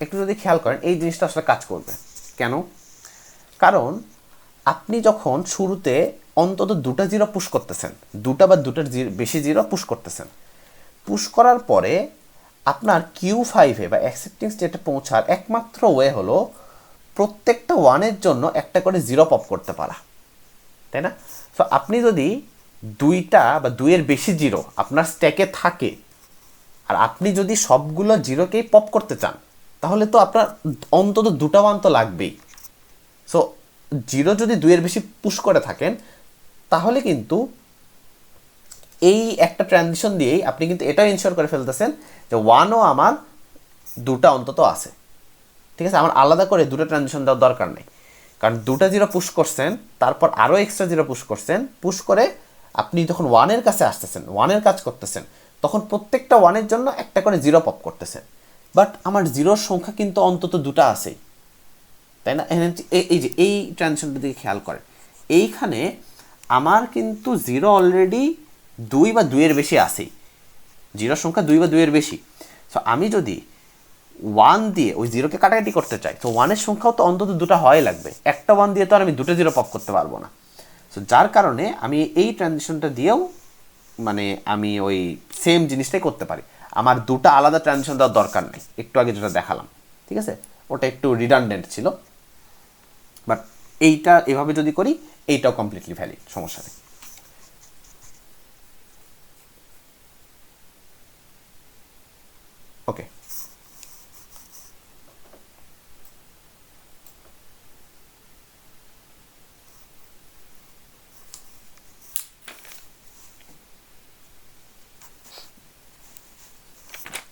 একটু যদি খেয়াল করেন এই জিনিসটা আসলে কাজ করবে কেন, কারণ আপনি যখন শুরুতে অন্তত দুটা জিরো পুশ করতেছেন, দুটা বা দুটার বেশি জিরো পুশ করতেছেন, পুশ করার পরে আপনার Q5-এ বা অ্যাকসেপ্টিং স্টেটে পৌঁছার একমাত্র ওয়ে হলো প্রত্যেকটা ওয়ানের জন্য একটা করে জিরো পপ করতে পারা, তাই না? সো আপনি যদি দুইটা বা দুইয়ের বেশি জিরো আপনার স্ট্যাকে থাকে আর আপনি যদি সবগুলো জিরোকেই পপ করতে চান, তাহলে তো আপনার অন্তত দুটা ওয়ান তো লাগবেই। সো জিরো যদি দুইয়ের বেশি পুশ করে থাকেন, তাহলে কিন্তু এই একটা ট্রানজিশন দিয়েই আপনি কিন্তু এটাও ইনশিওর করে ফেলতেছেন যে ওয়ানও আমার দুটা অন্তত আছে। ঠিক আছে, আমার আলাদা করে দুটো ট্রানজিশন দেওয়ার দরকার নেই, কারণ দুটা জিরো পুশ করছেন, তারপর আরও এক্সট্রা জিরো পুশ করছেন, পুশ করে আপনি যখন ওয়ানের কাছে আসতেছেন, ওয়ানের কাজ করতেছেন, তখন প্রত্যেকটা ওয়ানের জন্য একটা করে জিরো পপ করতেছেন। বাট আমার জিরোর সংখ্যা কিন্তু অন্তত দুটা আছেই, তাই না? এই যে এই ট্রানজিশনটা দিকে খেয়াল করেন, এইখানে আমার কিন্তু জিরো অলরেডি দুই বা দুইয়ের বেশি আছেই, জিরোর সংখ্যা দুই বা দুইয়ের বেশি। সো আমি যদি ওয়ান দিয়ে ওই জিরোকে কাটাকাটি করতে চাই, তো ওয়ানের সংখ্যাও তো অন্তত দুটা হওয়াই লাগবে, একটা ওয়ান দিয়ে তো আর আমি দুটো জিরো পপ করতে পারবো না। সো যার কারণে আমি এই ট্রানজিশনটা দিয়েও মানে আমি ওই সেম জিনিসটাই করতে পারি, আমার দুটা আলাদা ট্রানজিশন দেওয়ার দরকার নেই। একটু আগে যেটা দেখালাম, ঠিক আছে, ওটা একটু রিডান্ডেন্ট ছিল, বাট এইটা এভাবে যদি করি এইটাও কমপ্লিটলি ভ্যালিড, সমস্যা নেই। ওকে,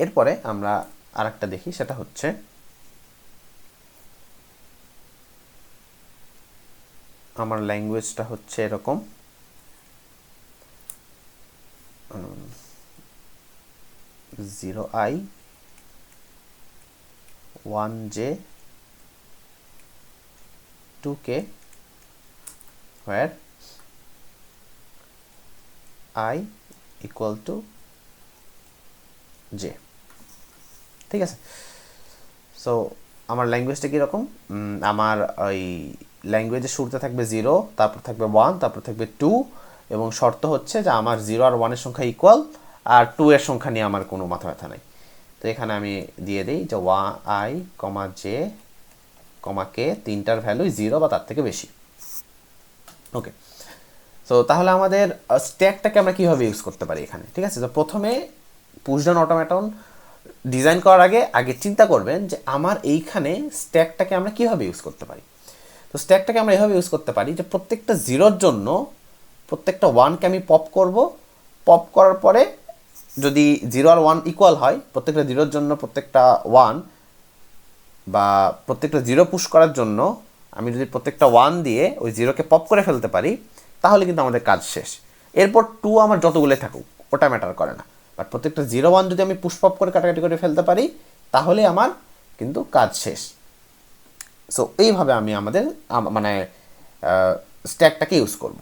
এরপরে আমরা আরেকটা দেখি, সেটা হচ্ছে আমার ল্যাঙ্গুয়েজটা হচ্ছে এরকম, 0i 1j 2k where I equal to j। ঠিক আছে, সো আমার ল্যাঙ্গুয়েজটা কীরকম, আমার ওই ল্যাঙ্গুয়েজের শুরুতে থাকবে 0, তারপর থাকবে 1, তারপর থাকবে 2, এবং শর্ত হচ্ছে যে আমার 0 আর 1 এর সংখ্যা ইকুয়াল, আর 2 এর সংখ্যা নিয়ে আমার কোনো মাথা ব্যথা নেই। তো এখানে আমি দিয়ে দিই যে i, j, k, তিনটার ভ্যালু 0 বা তার থেকে বেশি। ওকে, সো তাহলে আমাদের স্ট্যাকটাকে আমরা কীভাবে ইউজ করতে পারি এখানে, ঠিক আছে। তো প্রথমে পুশ ডাউন অটোমেটন ডিজাইন করার আগে চিন্তা করবেন যে আমার এইখানে স্ট্যাকটাকে আমরা কীভাবে ইউজ করতে পারি। তো স্ট্যাকটাকে আমরা এভাবে ইউজ করতে পারি যে প্রত্যেকটা 0-র জন্য প্রত্যেকটা 1কে আমি পপ করব, পপ করার পরে যদি 0 আর 1 ইকুয়াল হয়, প্রত্যেকটা 0-র জন্য প্রত্যেকটা 1 বা প্রত্যেকটা 0 পুশ করার জন্য আমি যদি প্রত্যেকটা 1 দিয়ে ওই 0কে পপ করে ফেলতে পারি, তাহলে কিন্তু আমাদের কাজ শেষ। এরপর 2 আমার যতগুলো থাকুক ওটা ম্যাটার করে না, বাট প্রত্যেকটা 0-1 যদি আমি পুশ পপ করে কাটাকাটি করে ফেলতে পারি, তাহলে আমার কিন্তু কাজ শেষ। সো এইভাবে আমি আমাদের মানে স্ট্যাকটাকে ইউজ করব।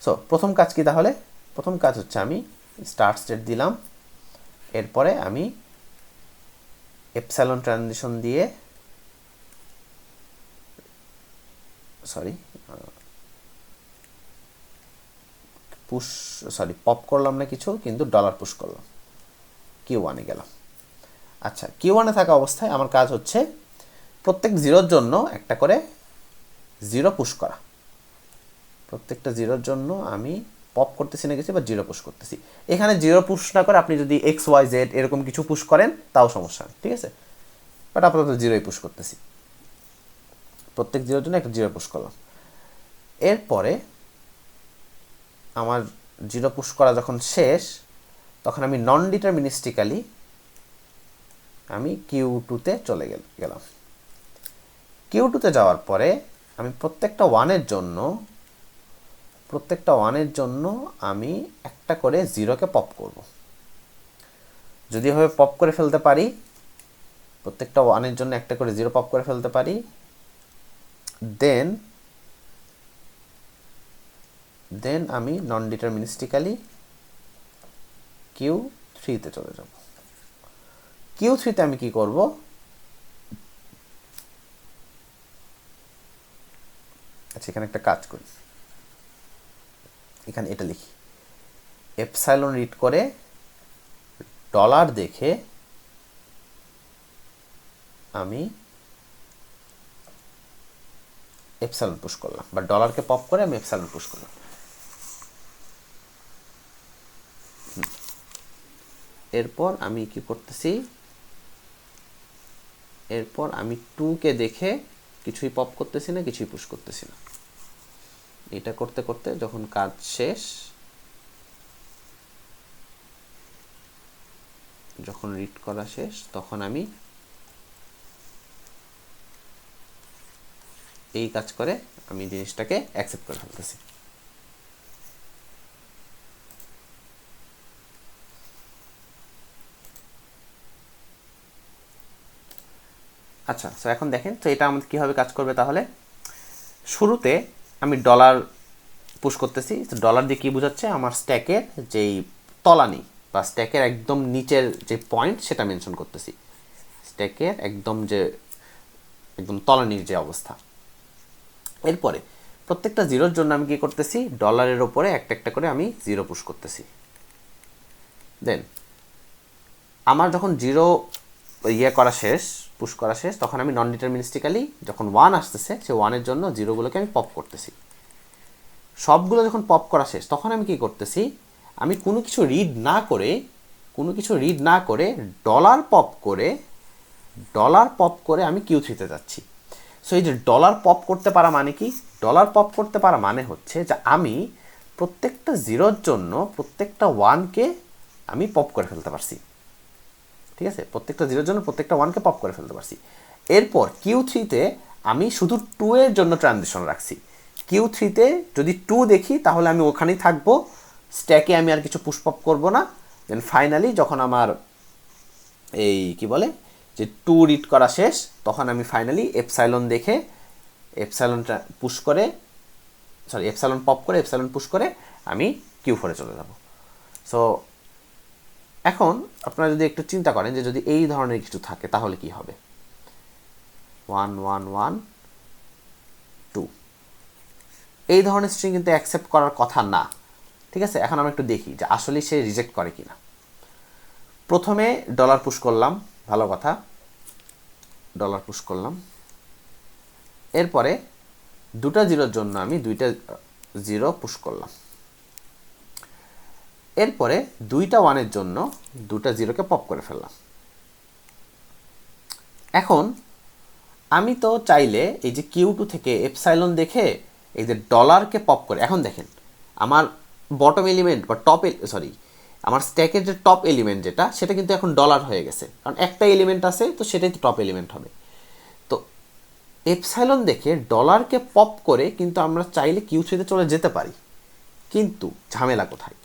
সো প্রথম কাজ কি তাহলে? প্রথম কাজ হচ্ছে আমি স্টার্ট স্টেট দিলাম, এরপরে আমি এপসাইলন ট্রানজিশন দিয়ে পপ করলাম না কিছু, কিন্তু ডলার পুশ করলাম, Q1-এ গেলাম। আচ্ছা, Q1-এ থাকা অবস্থায় আমার কাজ হচ্ছে প্রত্যেক 0-র জন্য একটা করে 0 পুশ করা। প্রত্যেকটা 0-র জন্য আমি পপ করতেছি না কিছু, বা 0 পুশ করতেছি। এখানে 0 পুশ না করে আপনি যদি XYZ এরকম কিছু পুশ করেন তাও সমস্যা নেই, ঠিক আছে, বাট আপাতত 0-ই পুশ করতেছি। প্রত্যেক 0-র জন্য একটা 0 পুশ করলাম। এরপরে আমার 0 পুশ করা যখন শেষ, তখন আমি নন ডিটারমিনিস্টিক্যালি আমি Q2-তে চলে গেলাম। Q2-তে যাওয়ার পরে আমি প্রত্যেকটা 1-এর জন্য আমি একটা করে 0-কে পপ করব। যদি এভাবে পপ করে ফেলতে পারি, প্রত্যেকটা 1-এর জন্য একটা করে 0 পপ করে ফেলতে পারি, দেন আমি নন ডিটারমিনিস্টিক্যালি Q3-তে চলে যাব। Q3-তে আমি কি করব, আচ্ছা এখানে একটা কাজ করি, এখানে এটা লিখি, এপসাইলন রিড করে ডলার দেখে আমি এপসাইলন পুশ করলাম, বা ডলারকে পপ করে আমি এপসাইলন পুশ করলাম। এরপর আমি কি করতেছি, এরপর আমি 2-কে দেখে কিছুই পপ করতেছি না, কিছুই পুশ করতেছি না। এটা করতে করতে যখন কাজ শেষ, যখন রিড করা শেষ, তখন আমি এই কাজ করে আমি জিনিসটাকে অ্যাকসেপ্ট করে ফেলতেছি। আচ্ছা, সো এখন দেখেন তো এটা আমাদের কীভাবে কাজ করবে। তাহলে শুরুতে আমি ডলার পুশ করতেছি, ডলার দিয়ে কী বোঝাচ্ছে, আমার স্ট্যাকের যেই তলানি বা স্ট্যাকের একদম নিচের যে পয়েন্ট সেটা মেনশন করতেছি, স্ট্যাকের একদম তলানির যে অবস্থা। এরপরে প্রত্যেকটা 0-র জন্য আমি কি করতেছি, ডলারের ওপরে একটা একটা করে আমি 0 পুশ করতেছি। দেন আমার যখন 0 পুশ করা শেষ, তখন আমি নন ডিটারমিনিস্টিক্যালি যখন 1 আসতেছে, সে 1-এর জন্য 0গুলোকে আমি পপ করতেছি। সবগুলো যখন পপ করা শেষ, তখন আমি কি করতেছি, আমি কোনো কিছু রিড না করে ডলার পপ করে আমি Q3-তে যাচ্ছি। সো এই যে ডলার পপ করতে পারা মানে কি, ডলার পপ করতে পারা মানে হচ্ছে যে আমি প্রত্যেকটা 0-র জন্য প্রত্যেকটা 1-কে আমি পপ করে ফেলতে পারছি, ঠিক আছে, প্রত্যেকটা জিরোর জন্য প্রত্যেকটা ওয়ানকে পপ করে ফেলতে পারছি। এরপর Q3-তে আমি শুধু 2 এর জন্য ট্রানজিশন রাখছি। Q3-তে যদি 2 দেখি তাহলে আমি ওখানেই থাকবো, স্ট্যাকে আমি আর কিছু পুশ পপ করবো না। দেন ফাইনালি যখন আমার এই কি বলে যে 2 রিড করা শেষ, তখন আমি ফাইনালি এপসাইলন দেখে এপসাইলনটা পুশ করে এপসাইলন পপ করে এপসাইলন পুশ করে আমি Q4-এ চলে যাব। সো এখন আপনারা যদি একটু চিন্তা করেন যে যদি এই ধরনের কিছু থাকে তাহলে কি হবে, 1 1 1 2, এই ধরনের স্ট্রিং কিন্তু অ্যাকসেপ্ট করার কথা না, ঠিক আছে। এখন আমরা একটু দেখি যে আসলে সে রিজেক্ট করে কিনা। প্রথমে ডলার পুশ করলাম, ভালো কথা, ডলার পুশ করলাম। এরপরে 2টা জিরোর জন্য আমি 2টা জিরো পুশ করলাম। এরপরে 2টা ওয়ানের জন্য 2টা জিরোকে পপ করে ফেললাম। এখন আমি তো চাইলে এই যে Q2 থেকে এপসাইলন দেখে এই যে ডলারকে পপ করে, এখন দেখেন আমার বটম এলিমেন্ট বা আমার স্ট্যাকের যে টপ এলিমেন্ট যেটা, সেটা কিন্তু এখন ডলার হয়ে গেছে, কারণ একটা এলিমেন্ট আছে তো সেটাই তো টপ এলিমেন্ট হবে। তো এপসাইলন দেখে ডলারকে পপ করে কিন্তু আমরা চাইলে Q3-তে চলে যেতে পারি, কিন্তু ঝামেলা কোথায়,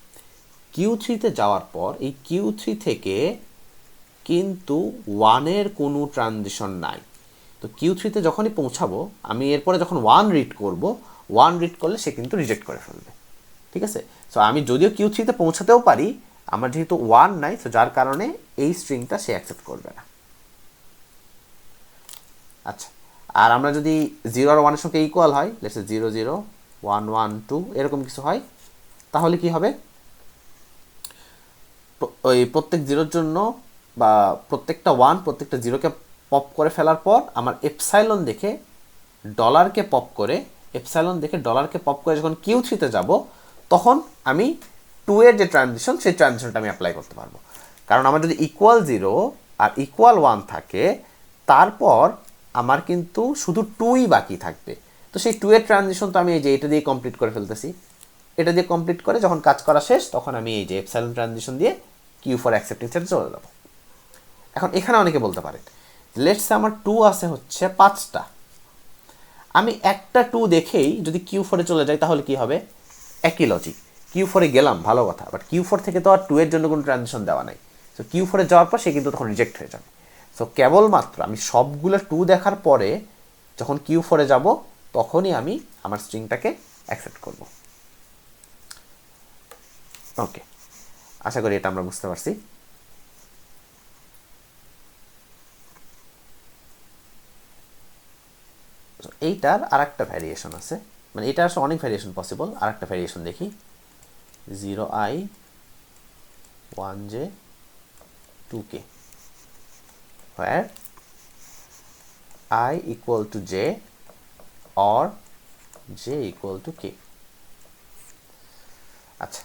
Q3-তে যাওয়ার পর এই Q3 থেকে কিন্তু 1-এর কোনো ট্রানজিশন নাই। তো Q3-তে যখনই পৌঁছাবো আমি এরপরে যখন 1 রিড করব, 1 রিড করলে সে কিন্তু রিজেক্ট করে ফেলবে, ঠিক আছে। সো আমি যদিও Q3-তে পৌঁছাতেও পারি, আমার যেহেতু 1 নাই, তো যার কারণে এই স্ট্রিংটা সে অ্যাকসেপ্ট করবে না। আচ্ছা, আর আমরা যদি 0 আর 1-এর সঙ্গে ইকুয়াল হয়, লেটস সে 0 0 1 1 2 এরকম কিছু হয়, তাহলে কি হবে, ওই প্রত্যেক জিরোর জন্য বা প্রত্যেকটা 1 প্রত্যেকটা জিরোকে পপ করে ফেলার পর আমার এপসাইলন দেখে ডলারকে পপ করে যখন Q3-তে যাব, তখন আমি 2 এর যে ট্রানজিশন, সেই ট্রানজিশনটা আমি অ্যাপ্লাই করতে পারবো। কারণ আমার যদি ইকুয়াল 0 আর ইকুয়াল 1 থাকে, তারপর আমার কিন্তু শুধু 2ই বাকি থাকবে। তো সেই 2 এর ট্রানজিশন তো আমি এই যে এটা দিয়ে কমপ্লিট করে ফেলতেছি, এটা দিয়ে কমপ্লিট করে যখন কাজ করা শেষ, তখন আমি এই যে এপসাইলন ট্রানজিশন দিয়ে Q4 অ্যাকসেপ্টিং সেটে চলে যাব। এখন এখানে অনেকে বলতে পারেন, লেটস সে আমার 2 আছে হচ্ছে 5টা, আমি একটা 2 দেখেই যদি Q4-এ চলে যাই তাহলে কি হবে, একই লজিক, Q4-এ গেলাম ভালো কথা, বাট Q4 থেকে তো আর 2 এর জন্য কোনো ট্রানজিশন দেওয়া নাই। সো Q4-এ যাওয়ার পর সে কিন্তু তখন রিজেক্ট হয়ে যাবে। সো কেবলমাত্র আমি সবগুলো 2 দেখার পরে যখন Q4-এ যাব, তখনই আমি আমার স্ট্রিংটাকে অ্যাকসেপ্ট করব। ওকে, আশা করি এটা আমরা বুঝতে পারছি। এইটার আর একটা ভ্যারিয়েশন আছে, মানে এটা আসলে অনেক ভ্যারিয়েশন পসিবল। আর একটা ভ্যারিয়েশন দেখি, 0i 1j 2k where I equal to j or j equal to k। আচ্ছা,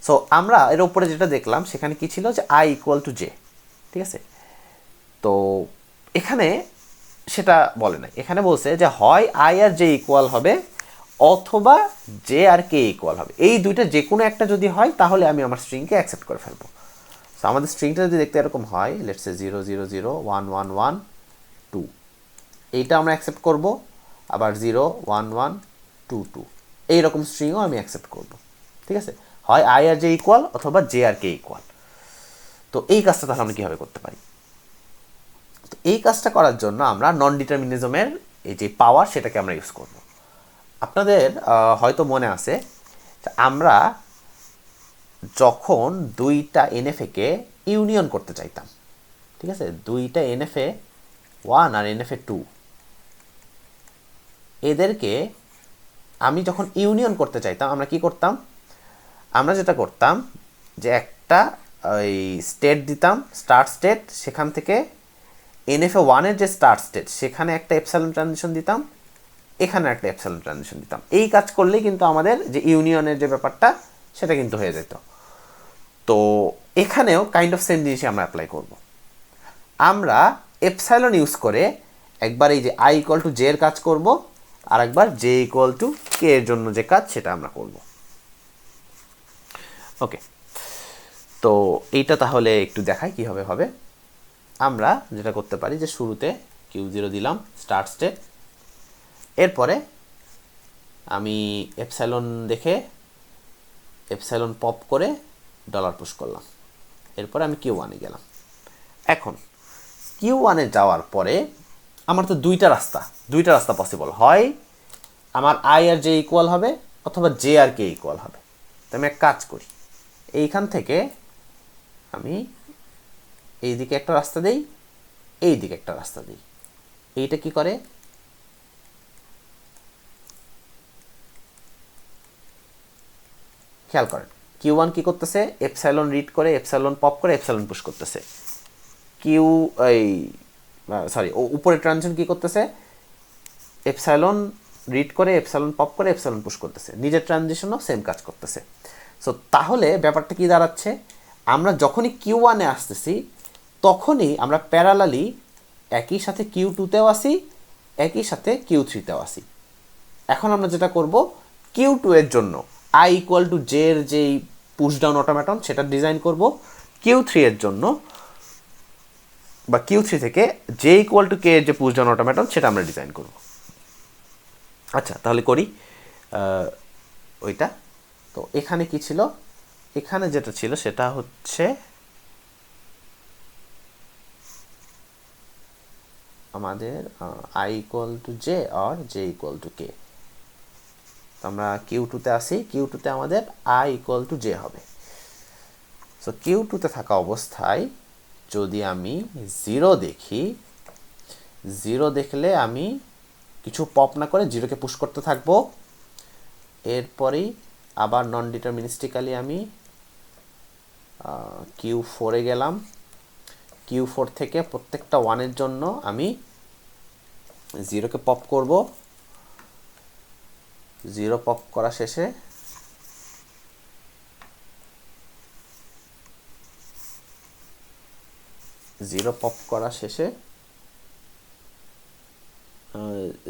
সো আমরা এর উপরে যেটা দেখলাম সেখানে কি ছিল, যে i equal to j, ঠিক আছে। তো এখানে সেটা বলে না, এখানে বলছে যে হয় i আর j ইকুয়াল হবে, অথবা j আর k ইকুয়াল হবে। এই দুইটা যে কোনো একটা যদি হয়, তাহলে আমি আমার স্ট্রিংকে অ্যাকসেপ্ট করে ফেলবো। সো আমাদের স্ট্রিংটা যদি দেখতে এরকম হয়, লেটস সে 0 0 0 1 1 1 2, এইটা আমরা অ্যাকসেপ্ট করব, আবার 0 1 1 2 2, এইরকম স্ট্রিংও আমি অ্যাকসেপ্ট করব, ঠিক আছে। হয় i আর j ইকুয়াল, অথবা j আর k ইকুয়াল। তো এই কাজটা তাহলে আমরা কীভাবে করতে পারি? তো এই কাজটা করার জন্য আমরা নন ডিটারমিনিজমের এই যে পাওয়ার, সেটাকে আমরা ইউজ করব। আপনাদের হয়তো মনে আছে, আমরা যখন দুইটা এনএফএকে ইউনিয়ন করতে চাইতাম, ঠিক আছে, দুইটা এনএফএ 1 আর এনএফএ 2, এদেরকে আমি যখন ইউনিয়ন করতে চাইতাম, আমরা কি করতাম, আমরা যেটা করতাম যে একটা ওই স্টেট দিতাম, স্টার্ট স্টেট, সেখান থেকে এনএফএ 1-এর যে স্টার্ট স্টেট, সেখানে একটা এপসাইলন ট্রানজিশন দিতাম, এখানে একটা এপসাইলন ট্রানজিশন দিতাম। এই কাজ করলেই কিন্তু আমাদের যে ইউনিয়নের যে ব্যাপারটা, সেটা কিন্তু হয়ে যেত। তো এখানেও কাইন্ড অফ সেম জিনিসই আমরা অ্যাপ্লাই করব। আমরা এপসাইলন ইউজ করে একবার এই যে i ইকুয়াল টু j এর কাজ করব, আর একবার j ইকুয়াল টু k এর জন্য যে কাজ, সেটা আমরা করব। ওকে, তো এইটা তাহলে একটু দেখাই কীভাবে হবে। আমরা যেটা করতে পারি যে শুরুতে Q0 দিলাম স্টার্ট স্টেট, এরপরে আমি এপসাইলন দেখে এপসাইলন পপ করে ডলার পুশ করলাম, এরপরে আমি Q1 গেলাম। এখন Q1 যাওয়ার পরে আমার তো দুইটা রাস্তা পসিবল, হয় আমার আই আর জে ইকুয়াল হবে অথবা জে আর কে ইকুয়াল হবে। তো আমি এক কাজ করি, এইখান থেকে আমি এই দিকে একটা রাস্তা দেই, এই দিকে একটা রাস্তা দিই। এইটা কি করে, খেয়াল করেন Q1 কি করতেছে, এপসাইলন রিড করে এপসাইলন পপ করে এপসাইলন পুশ করতেছে। উপরে ট্রানজিশন কি করতেছে, এপসাইলন রিড করে এপসাইলন পপ করে এপসাইলন পুশ করতেছে, নিজের ট্রানজিশনও সেম কাজ করতেছে। সো তাহলে ব্যাপারটা কি দাঁড়াচ্ছে, আমরা যখনই Q1 আসতেছি তখনই আমরা প্যারালালি একই সাথে Q2তেও আসি, একই সাথে Q3তেও আসি। এখন আমরা যেটা করব, Q2 এর জন্য I ইকুয়াল টু জে এর যেই পুশ ডাউন অটোমেটন সেটা ডিজাইন করব, Q3 এর জন্য বা Q3 থেকে জে ইকুয়াল টু কে এর যে পুশ ডাউন অটোমেটন সেটা আমরা ডিজাইন করব। আচ্ছা তাহলে করি ওইটা। তো এখানে কি ছিল, এখানে যেটা ছিল সেটা হচ্ছে আমাদের I ইকুয়াল টু জে আর জে ইকুয়াল টু কে। আমরা Q2তে আসি, Q2তে আমাদের I ইকুয়াল টু জে হবে। সো Q2তে থাকা অবস্থায় যদি আমি 0 দেখি, 0 দেখলে আমি কিছু পপ না করে 0কে পুশ করতে থাকবো। এরপরেই আবার নন ডিটারমিনিস্টিক্যালি আমি Q4 গেলাম, Q4 থেকে প্রত্যেকটা 1 জন্য আমি 0কে পপ করব। 0 পপ করা শেষে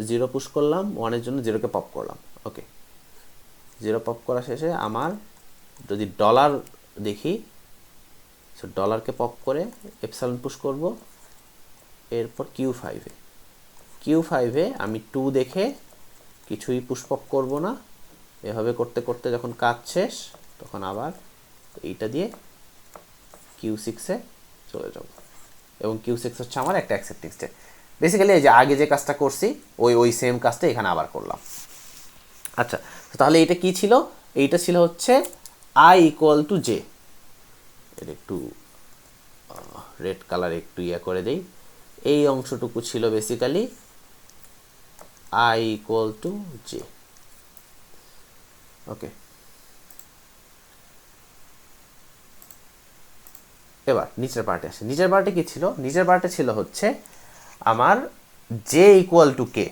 জিরো পুশ করলাম, 1 জন্য 0কে পপ করলাম। ওকে, 0 পপ করা শেষে আমার যদি ডলার দেখি, সো ডলারকে পপ করে এপসাইলন পুশ করব। এরপর Q5 আমি 2 দেখে কিছুই পুশ পপ করব না, এভাবে করতে করতে যখন কাজ শেষ তখন আবার এইটা দিয়ে Q6 চলে যাব, এবং Q6 হচ্ছে আমার একটা অ্যাকসেপ্টিং স্টেট। বেসিক্যালি এই যে আগে যে কাজটা করছি ওই সেম কাজটা এখানে আবার করলাম। আচ্ছা, তাহলে এটা কি ছিল, এইটা ছিল হচ্ছে I ইকুয়াল টু জে। এটা একটু রেড কালার একটু করে দেই। এই অংশটুকু ছিল basically I equal to j. Okay, এবার নিচের পার্টে আসে। নিচের পার্টে কি ছিল, নিচের পার্টে ছিল হচ্ছে আমার জে ইকুয়াল টু কে,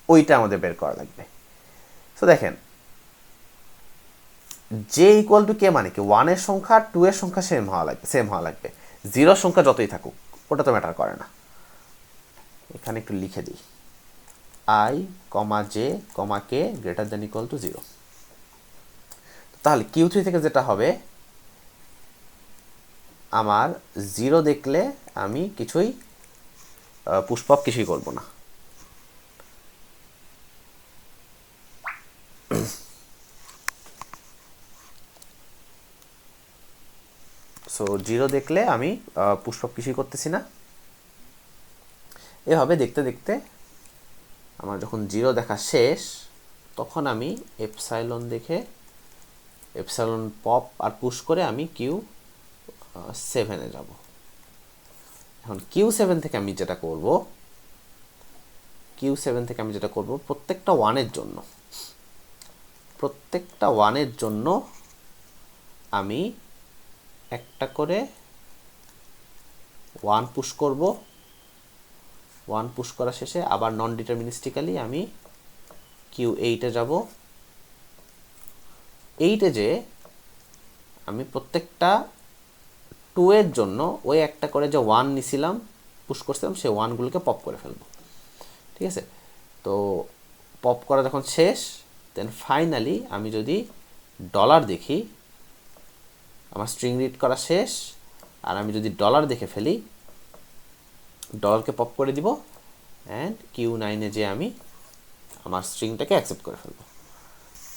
ওইটা আমাদের বের করা লাগবে। সো দেখেন জে ইকুয়াল টু কে মানে কি, 1 এর সংখ্যা 2 এর সংখ্যা সেম হওয়া লাগবে। 0 সংখ্যা যতই থাকুক ওটা তো ম্যাটার করে না। এখানে একটু লিখে দিই, I, J, k greater than equal to 0। তাহলে Q3 থেকে যেটা হবে, আমার 0 দেখলে আমি কিছুই পুষ্পক কিছুই করব না। সো 0 দেখলে আমি পুষ্পক কিছুই করতেছি না। এভাবে দেখতে দেখতে আমার যখন 0 দেখা শেষ তখন আমি এপসাইলন দেখে এপসাইলন পপ আর পুশ করে আমি Q7 যাব। এখন Q7 থেকে আমি যেটা করব, প্রত্যেকটা 1 এর জন্য আমি একটা করে 1 পুশ করব। 1 পুশ করা শেষে আবার নন ডিটারমিনিস্টিক্যালি আমি Q8 যাব। 8 যে আমি প্রত্যেকটা 2 এর জন্য ওই একটা করে যে 1 নিছিলাম পুশ করছিলাম সেই 1গুলোকে পপ করে ফেলবো। ঠিক আছে, তো পপ করা যখন শেষ দেন ফাইনালি আমি যদি ডলার দেখি, আমার স্ট্রিং রিড করা শেষ। আর আমি যদি ডলার দেখে ফেলি, ডলারকে পপ করে দিব অ্যান্ড Q9-এ যে আমি আমার স্ট্রিংটাকে অ্যাকসেপ্ট করে ফেলবো।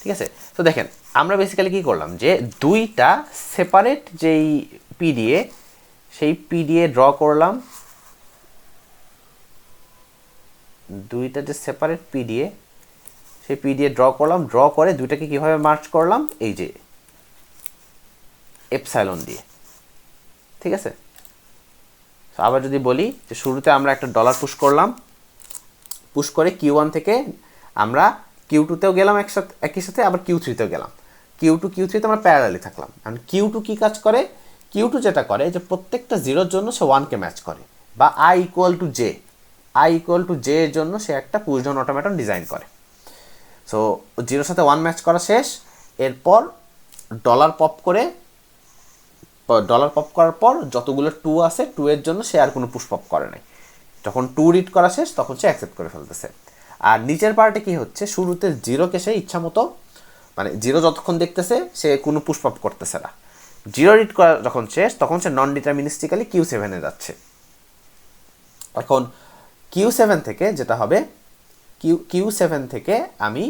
ঠিক আছে, তো দেখেন আমরা বেসিক্যালি কী করলাম, যে দুইটা সেপারেট যেই পিডিএ, সেই পিডিএ ড্র করলাম, দুইটা যে সেপারেট পিডিএ, সেই পিডিএ ড্র করলাম, ড্র করে দুইটাকে কীভাবে মার্চ করলাম, এই যে এপসাইলন দিয়ে। ঠিক আছে, আবার যদি বলি যে শুরুতে আমরা একটা ডলার পুশ করলাম, পুশ করে Q1 থেকে আমরা Q2-তেও গেলাম একই সাথে, আবার Q3-তেও গেলাম। Q3-তে আমরা প্যারালালি থাকলাম। কারণ Q2 কী কাজ করে, Q2 যেটা করে যে প্রত্যেকটা জিরোর জন্য সে 1কে ম্যাচ করে, বা I = J এর জন্য সে একটা পুশ ডাউন অটোমেটন ডিজাইন করে। সো জিরোর সাথে 1 ম্যাচ করা শেষ, এরপর ডলার পপ করার পর যতগুলো 2 আছে 2 এর জন্য সে আর কোনো পুশ পপ করে নাই। যখন 2 রিড করা শেষ তখন সে অ্যাকসেপ্ট করে ফেলতেছে। আর নিচের পার্টে কি হচ্ছে, শুরুতে জিরোকে সে ইচ্ছা মতো, মানে জিরো যতক্ষণ দেখতেছে সে কোনো পুশ পপ করতেছে না। জিরো রিড করা যখন শেষ তখন সে নন ডিটারমিনিস্টিক্যালি Q7-এ যাচ্ছে। এখন Q7 থেকে যেটা হবে, Q7 থেকে আমি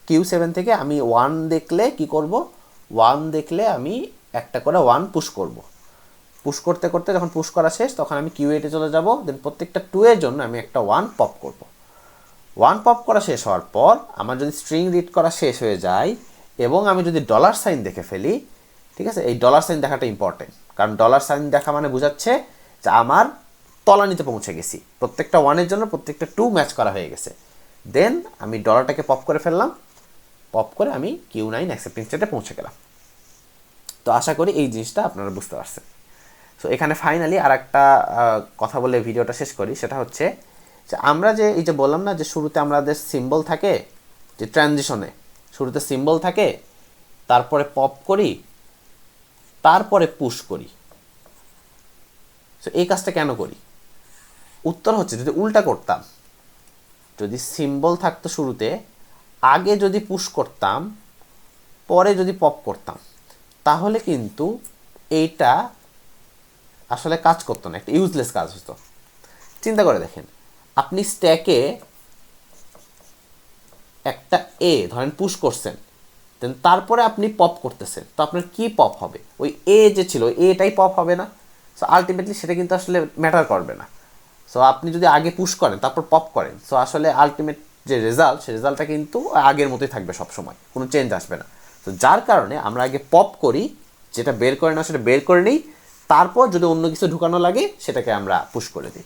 Q7 থেকে আমি 1 দেখলে কি করব, 1 দেখলে আমি একটা করে 1 পুশ করব। পুশ করতে করতে যখন পুশ করা শেষ তখন আমি Q8-এ চলে যাব, দেন প্রত্যেকটা 2 এর জন্য আমি একটা 1 পপ করব। 1 পপ করা শেষ হওয়ার পর আমার যদি স্ট্রিং রিড করা শেষ হয়ে যায় এবং আমি যদি ডলার সাইন দেখে ফেলি, ঠিক আছে, এই ডলার সাইন দেখাটা ইম্পর্টেন্ট, কারণ ডলার সাইন দেখা মানে বোঝাচ্ছে যে আমার তলানিতে পৌঁছে গেছি, প্রত্যেকটা 1-এর জন্য প্রত্যেকটা 2 ম্যাচ করা হয়ে গেছে। দেন আমি ডলারটাকে পপ করে ফেললাম, পপ করে আমি Q9 অ্যাকসেপ্টিং স্টেটে পৌঁছে গেলাম। তো আশা করি এই জিনিসটা আপনারা বুঝতে পারছেন। সো এখানে ফাইনালি আর একটা কথা বলে ভিডিওটা শেষ করি, সেটা হচ্ছে যে আমরা যে এই যে বললাম না যে শুরুতে আমাদের সিম্বল থাকে, যে ট্রানজিশনে শুরুতে সিম্বল থাকে, তারপরে পপ করি, তারপরে পুশ করি। সো এই কাজটা কেন করি? উত্তর হচ্ছে, যদি উল্টা করতাম, যদি সিম্বল থাকতো শুরুতে, আগে যদি পুশ করতাম, পরে যদি পপ করতাম, তাহলে কিন্তু এইটা আসলে কাজ করতো না, একটা ইউজলেস কাজ হতো। চিন্তা করে দেখেন, আপনি স্ট্যাকে একটা এ ধরেন পুশ করছেন, দেন তারপরে আপনি পপ করতেছেন, তো আপনার কি পপ হবে? ওই এ যে ছিল এটাই পপ হবে না? সো আলটিমেটলি সেটা কিন্তু আসলে ম্যাটার করবে না। সো আপনি যদি আগে পুশ করেন তারপর পপ করেন, সো আসলে আলটিমেট যে রেজাল্ট, সেই রেজাল্টটা কিন্তু আগের মতোই থাকবে সবসময়, কোনো চেঞ্জ আসবে না। তো যার কারণে আমরা আগে পপ করি, যেটা বের করে না সেটা বের করে নিই, তারপর যদি অন্য কিছু ঢুকানো লাগে সেটাকে আমরা পুশ করে দিই।